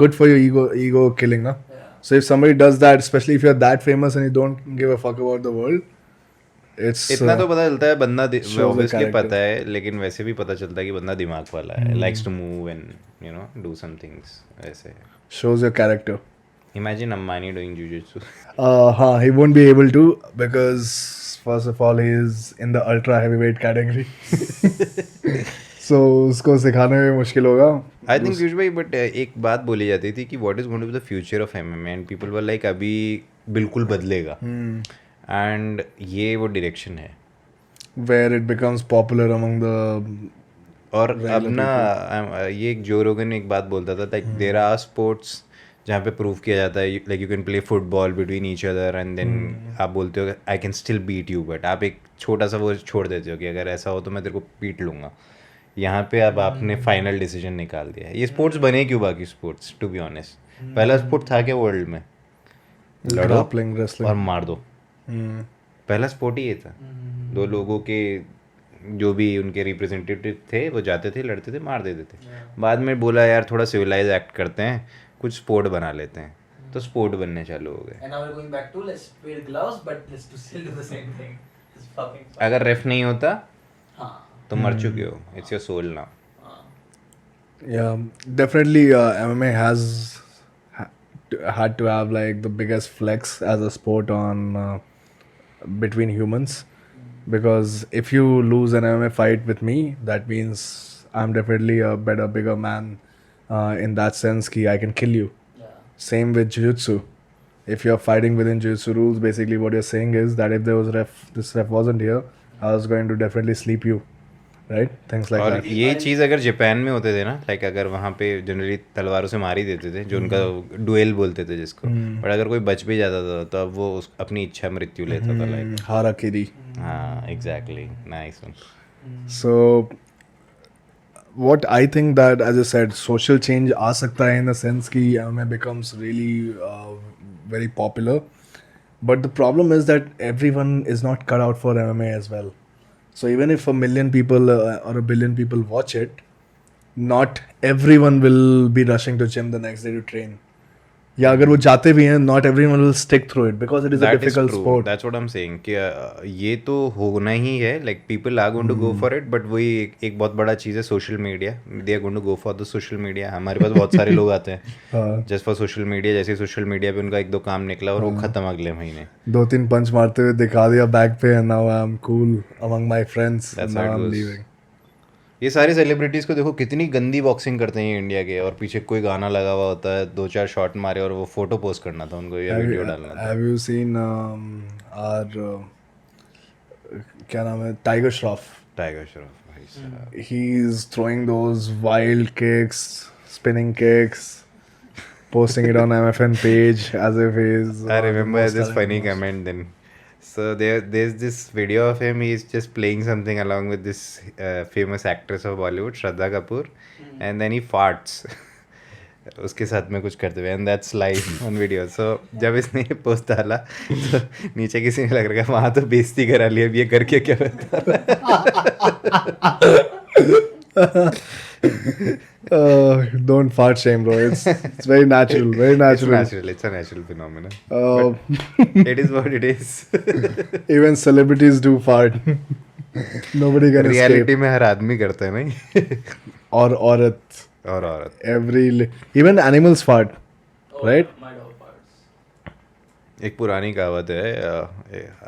good for your ego killing, na? Yeah. So if somebody does that, especially if you're that famous and you don't give a fuck about the world, It's इतना तो पता चलता है बंदा shows the obviously character. पता है, लेकिन वैसे भी पता चलता है कि बंदा दिमाग वाला है, likes to move and you know do some things ऐसे. shows your character. Imagine Ambani doing jujutsu. He won't be able to because first of all he is in the ultra heavyweight category. So उसको सिखाने में मुश्किल होगा. I think Piyush भाई, but एक बात बोली जाती थी कि what is going to be the future of MMA, and people were like अभी बिल्कुल बदलेगा, एंड ये वो डायरेक्शन है. Where it becomes popular among the और अब ना ये एक जो रोगन एक बात बोलता था, लाइक देयर आर स्पोर्ट्स जहाँ पे प्रूव किया जाता है, like you can play football between each other and then आप बोलते हो I can still beat you, but आप एक छोटा सा वो छोड़ देते हो कि अगर ऐसा हो तो मैं तेरे को पीट लूँगा. यहाँ पे अब आपने फाइनल डिसीजन निकाल दिया है. ये स्पोर्ट्स बने क्यों बाकी स्पोर्ट्स, टू बी ऑनेस्ट? पहला स्पोर्ट था क्या वर्ल्ड में? लड़ो grappling, wrestling. और मार दो. पहला स्पोर्ट ही ये था. दो लोगों के जो भी उनके रिप्रेजेंटेटिव थे वो जाते थे, लड़ते थे, मार देते थे. बाद में बोला यार थोड़ा सिविलाइज एक्ट करते हैं, कुछ स्पोर्ट बना लेते हैं, तो स्पोर्ट बनने चालू हो गए. And now we're going back to let's wear gloves, but let's still do the same thing. It's fucking fun. अगर रेफ नहीं होता हाँ. तो मर चुके हो. It's your soul now. Yeah, definitely MMA has had to have like the biggest flex as a sport on between humans, because if you lose an MMA fight with me, that means I'm definitely a better, bigger man in that sense ki I can kill you. Yeah. Same with jiu-jitsu. If you're fighting within jiu-jitsu rules, basically what you're saying is that if there was this ref wasn't here, I was going to definitely sleep you. Right? Things like और that. ये चीज़ अगर Japan में होते थे ना, like अगर वहाँ पे जनरली तलवारों से मार ही देते थे, जो उनका डुएल बोलते थे जिसको, बट अगर कोई बच भी जाता था तो अब वो अपनी इच्छा मृत्यु लेता था. Like Harakiri. हाँ, exactly, nice one. So what I think that, as I said, social change आ सकता है in the sense कि MMA becomes really very popular, but the problem is that everyone is not cut out for MMA as well. So even if a million people or a billion people watch it, not everyone will be rushing to gym the next day to train. या अगर वो जाते भी हैं, not everyone will stick through it because it is a difficult sport. That's what I'm saying कि ये तो होना ही है. Like people are going to go for it, but वही एक बहुत बड़ा चीज़ है social media. They are going to go for the social media. हमारे पास बहुत सारे लोग आते हैं just for social media. जैसे सोशल मीडिया पे उनका एक दो काम निकला और वो खत्म अगले महीने. 2-3 पंच मारते हुए दिखा दिया बैक पे, and now I'm cool among my friends. That's and now how it I'm goes. leaving. ये सारे सेलिब्रिटीज़ को देखो कितनी गंदी बॉक्सिंग करते हैं इंडिया के, और पीछे कोई गाना लगा हुआ होता है, 2-4 शॉट मारे और वो फोटो पोस्ट करना था उनको या वीडियो डालना था. Have you seen our क्या नाम है, टाइगर श्रॉफ? टाइगर श्रॉफ भाई साहब. He's throwing those wild kicks, spinning kicks, posting it on MFN page as if he's. I remember most this funny talented. comment then. So there's this video of him. He's just playing something along with this famous actress of Bollywood, Shraddha Kapoor, and then he farts. उसके साथ में कुछ करते हुए, and that's live on video. So जब इसने ये post डाला तो नीचे किसी ने लग रहा है वहाँ तो बेइज्जती करा ली, अब ये करके क्या बता रहा है. Don't fart shame, bro. It's very natural, very natural. It's a natural phenomenon. Uh, It is what it is. even celebrities do fart. Nobody can reality escape. में हर आदमी करता है नहीं. और औरत. और औरत. Even animals fart, Oh, right? My dog farts. एक पुरानी कहावत है,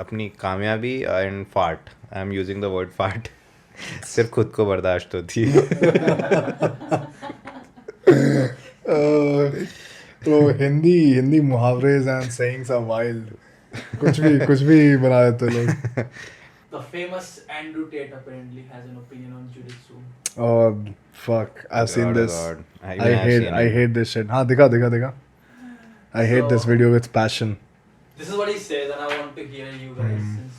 अपनी कामयाबी and fart, I am using the word fart, सिर्फ खुद को बर्दाश्त होती है. तो हिंदी मुहावरेज एंड sayings are wild. कुछ भी बना देते लोग. The famous Andrew Tate apparently has an opinion on jiu-jitsu. Oh fuck! I've seen God, this. God. I hate this shit. हाँ दिखा. I hate this So- video with passion. This is what he says, and I want to hear you guys. Since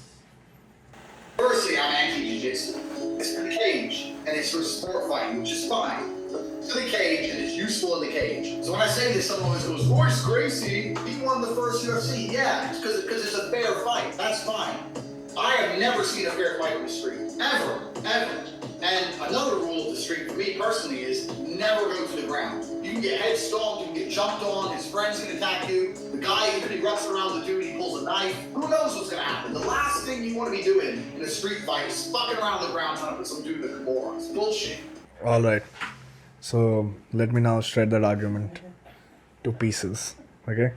Firstly, I'm anti-jiu-jitsu. It's for the cage, and it's for sport fighting, which is fine. To the cage, and it's useful in the cage. So when I say this, someone always goes, Royce Gracie, he won the first UFC. Yeah, it's because it's a fair fight. That's fine. I have never seen a fair fight on the street. Ever. And another rule of the street for me personally is never go to the ground. You can get head stomped, you can get get jumped on, his friend's gonna attack you, the guy even erupts around the dude, he pulls a knife, who knows what's gonna happen. The last thing you want to be doing in a street fight is fucking around the ground trying to put some dude in the Kimura. It's bullshit. All right. So let me now shred that argument to pieces. Okay.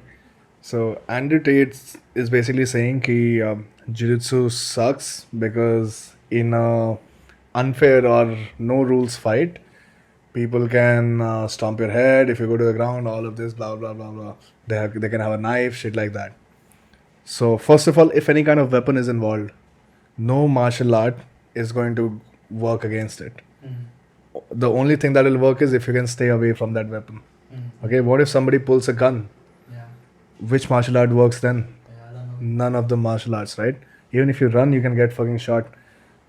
So Andrew Tate is basically saying that jiu-jitsu sucks because in a unfair or no rules fight, people can stomp your head if you go to the ground. All of this, blah blah blah blah. They can have a knife, shit like that. So first of all, if any kind of weapon is involved, no martial art is going to work against it. The only thing that will work is if you can stay away from that weapon. Okay, what if somebody pulls a gun? Yeah. Which martial art works then? Yeah, I don't know. None of the martial arts, right? Even if you run, you can get fucking shot.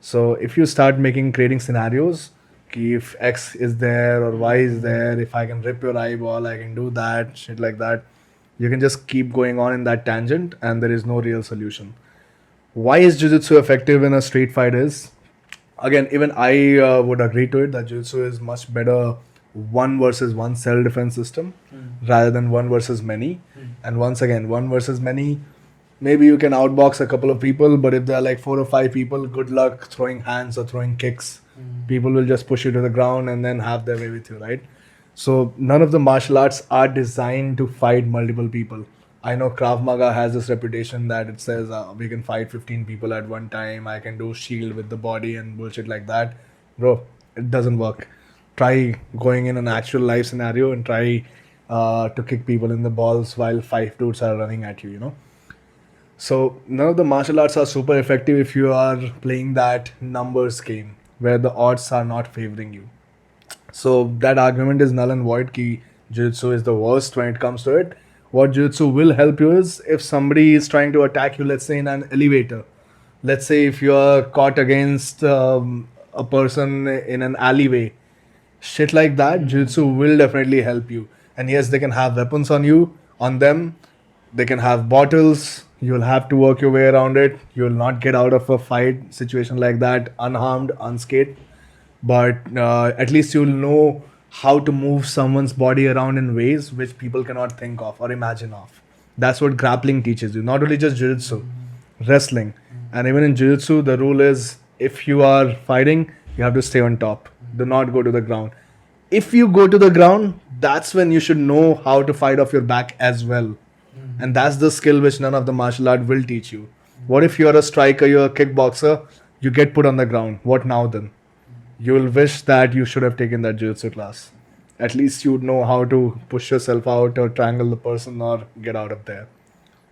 So if you start creating scenarios, if X is there or Y is there, if I can rip your eyeball, I can do that, shit like that. You can just keep going on in that tangent and there is no real solution. Why is jiu-jitsu effective in a street fight is, again, even I would agree to it that jiu-jitsu is much better one versus one self-defense system rather than one versus many. And once again, one versus many, maybe you can outbox a couple of people, but if there are like 4 or 5 people, good luck throwing hands or throwing kicks. People will just push you to the ground and then have their way with you, right? So none of the martial arts are designed to fight multiple people. I know Krav Maga has this reputation that it says we can fight 15 people at one time. I can do shield with the body and bullshit like that. Bro, it doesn't work. Try going in an actual life scenario and try to kick people in the balls while 5 dudes are running at you, you know. So none of the martial arts are super effective if you are playing that numbers game where the odds are not favoring you. So that argument is null and void ki jiu-jitsu is the worst when it comes to it. What jiu-jitsu will help you is if somebody is trying to attack you, let's say in an elevator. Let's say if you are caught against a person in an alleyway, shit like that, jiu-jitsu will definitely help you. And yes, they can have weapons on them. They can have bottles. You'll have to work your way around it. You'll not get out of a fight situation like that unharmed, unscathed. But at least you'll know how to move someone's body around in ways which people cannot think of or imagine of. That's what grappling teaches you. Not only just jiu-jitsu, wrestling. And even in jiu-jitsu, the rule is if you are fighting, you have to stay on top. Do not go to the ground. If you go to the ground, that's when you should know how to fight off your back as well. And that's the skill which none of the martial art will teach you. What if you're a striker, you're a kickboxer, you get put on the ground? What now then? You will wish that you should have taken that jiu-jitsu class. At least you would know how to push yourself out or triangle the person or get out of there.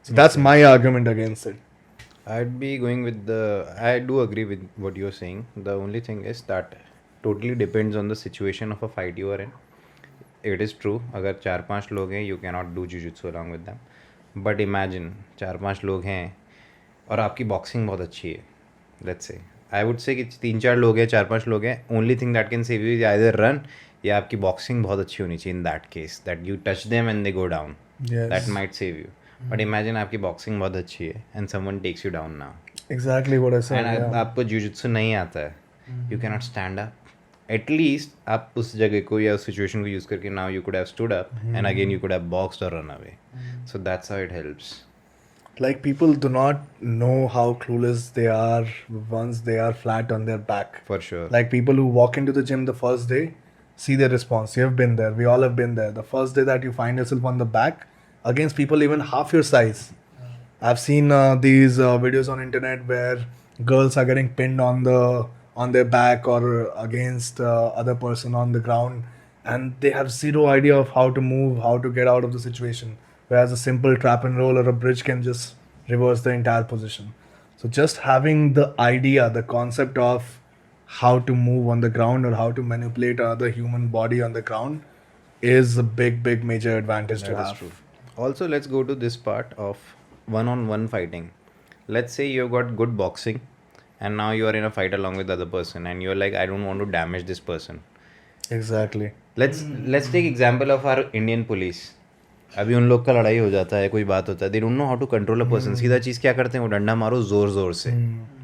So that's my argument against it. I'd be going with I do agree with what you're saying. The only thing is that totally depends on the situation of a fight you are in. It is true, अगर 4-5 लोग हैं, you cannot do jiu-jitsu along with them. But imagine 4-5 लोग हैं और आपकी boxing बहुत अच्छी है. Let's say, I would say कि 3-4 लोग हैं, 4-5 लोग हैं. Only thing that can save you is either run या आपकी boxing बहुत अच्छी होनी चाहिए. In that case, that you touch them and they go down. Yes. That might save you. But imagine आपकी boxing बहुत अच्छी है and someone takes you down now. Exactly what I said. And आपको jiu-jitsu नहीं आता है. You cannot stand up. At least आप उस जगह को या उस सिचुएशन को यूज़ करके now you could have stood up and again you could have boxed or run away. So that's how it helps. Like people do not know how clueless they are once they are flat on their back. For sure. Like people who walk into the gym the first day, see their response. You have been there. We all have been there. The first day that you find yourself on the back against people even half your size. I've seen these videos on internet where girls are getting pinned on their back or against other person on the ground, and they have zero idea of how to move, how to get out of the situation. Whereas a simple trap and roll or a bridge can just reverse the entire position. So just having the idea, the concept of how to move on the ground or how to manipulate another human body on the ground is a big major advantage to have. True. Also, let's go to this part of one-on-one fighting. Let's say you've got good boxing and now you are in a fight along with the other person and you're like, I don't want to damage this person. Exactly. Let's take example of our Indian police. अभी उन लोग का लड़ाई हो जाता है, कोई बात होता है, they don't know how to control a person. सीधा चीज़ क्या करते हैं, वो डंडा मारो जोर से.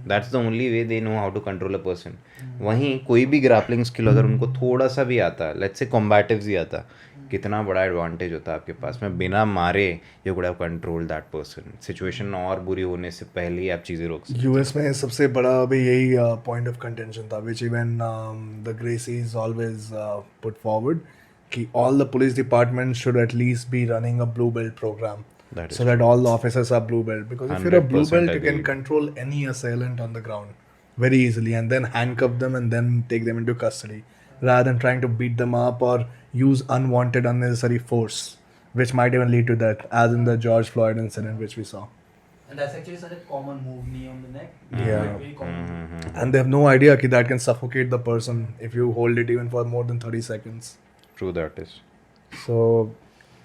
That's the only way they know how to control a person. वहीं कोई भी grappling skill अगर उनको थोड़ा सा भी आता है, let's say combatives ही आता, कितना बड़ा एडवांटेज होता आपके पास में, बिना मारे you could have control that person, situation और बुरी होने से पहले ही आप चीज़ें रोक सकते। यूएस में सबसे बड़ा अभी यही पॉइंट ऑफ कंटेंशन था, which even the Gracies always put forward, कि all the police department should at least be running a blue belt programme, That is so that all the officers are blue belt, because if you're a blue 100% belt you can agreed. control any assailant on the ground very easily and then handcuff them and then take them into custody, rather than trying to beat them up or use unwanted unnecessary force, which might even lead to that, as in the George Floyd incident which we saw. And that's actually such a common move, knee on the neck. Yeah. Very common. And they have no idea that that can suffocate the person if you hold it even for more than 30 seconds. True that is. So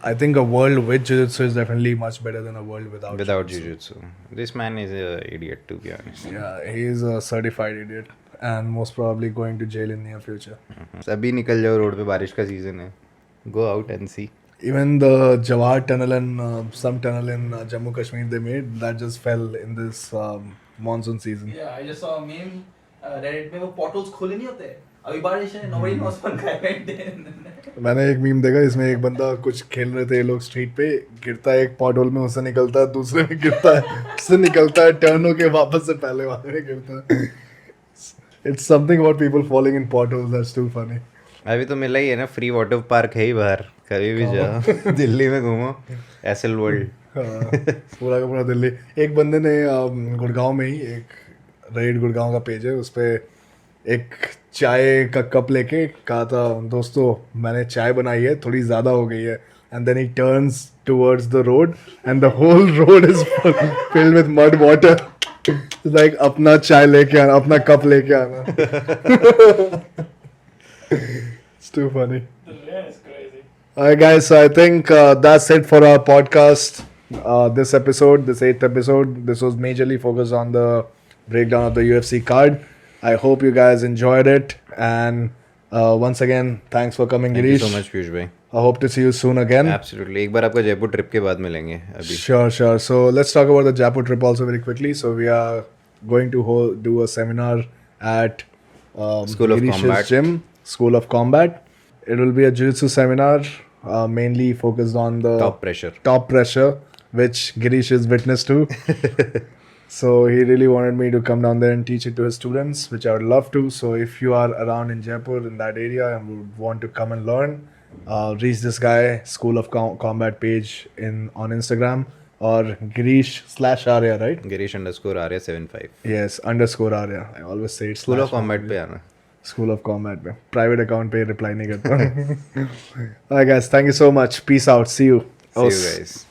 I think a world with jiu-jitsu is definitely much better than a world without jiu-jitsu. This man is an idiot, to be honest. Yeah, he is a certified idiot and most probably going to jail in near future. अभी निकल जाओ road पे, बारिश का season है, go out and see. Even the Jawahar tunnel and some tunnel in Jammu Kashmir they made, that just fell in this monsoon season. Yeah, I just saw a meme. Reddit में वो portals खोले नहीं होते, अभी बारिश है, nobody knows what guy went in. मैंने एक मीम देखा, इसमें एक बंदा कुछ खेल रहे थे लोग स्ट्रीट पे, गिरता है एक पॉट होल में, उससे निकलता है, दूसरे में गिरता है, उससे निकलता है, टर्न होके वापस से पहले वाले में गिरता है. It's something about people falling in potholes that's too funny. अभी तो मिला ही है ना, फ्री वाटर पार्क है ही बाहर, कभी भी जाओ दिल्ली में घूमो, एसएल वर्ल्ड. पूरा का पूरा दिल्ली. एक बंदे ने गुड़गांव में ही, एक रेड गुड़गांव का पेज है, उस पर एक चाय का कप लेके कहा था, दोस्तों मैंने चाय बनाई है, थोड़ी ज़्यादा हो गई है, and then he turns towards the road and the whole road is filled with mud water. Like अपना चाय लेके आना, अपना कप लेके आना. It's too funny. Yeah, it's crazy. Alright guys, so I think that's it for our podcast. This episode, this 8th episode, this was majorly focused on the breakdown of the UFC card. I hope you guys enjoyed it, and once again, thanks for coming, Thank you Girish. so much, Piyush भाई. I hope to see you soon again. Absolutely. एक बार आपका Jaipur trip के बाद मिलेंगे अभी. Sure. So let's talk about the Jaipur trip also very quickly. So we are going to do a seminar at School of Girish's Combat. gym, School of Combat. It will be a jiu-jitsu seminar, mainly focused on the top pressure, which Girish is witness to. So he really wanted me to come down there and teach it to his students, which I would love to. So if you are around in Jaipur, in that area, and would want to come and learn, reach this guy, School of Combat page on Instagram, or Girish/Arya, right? Girish_Arya75. Yes, _Arya. I always say it. School of Combat पे आना. School of Combat पे. Private account पे reply नहीं करता. Alright guys, thank you so much. Peace out. See you. See you guys.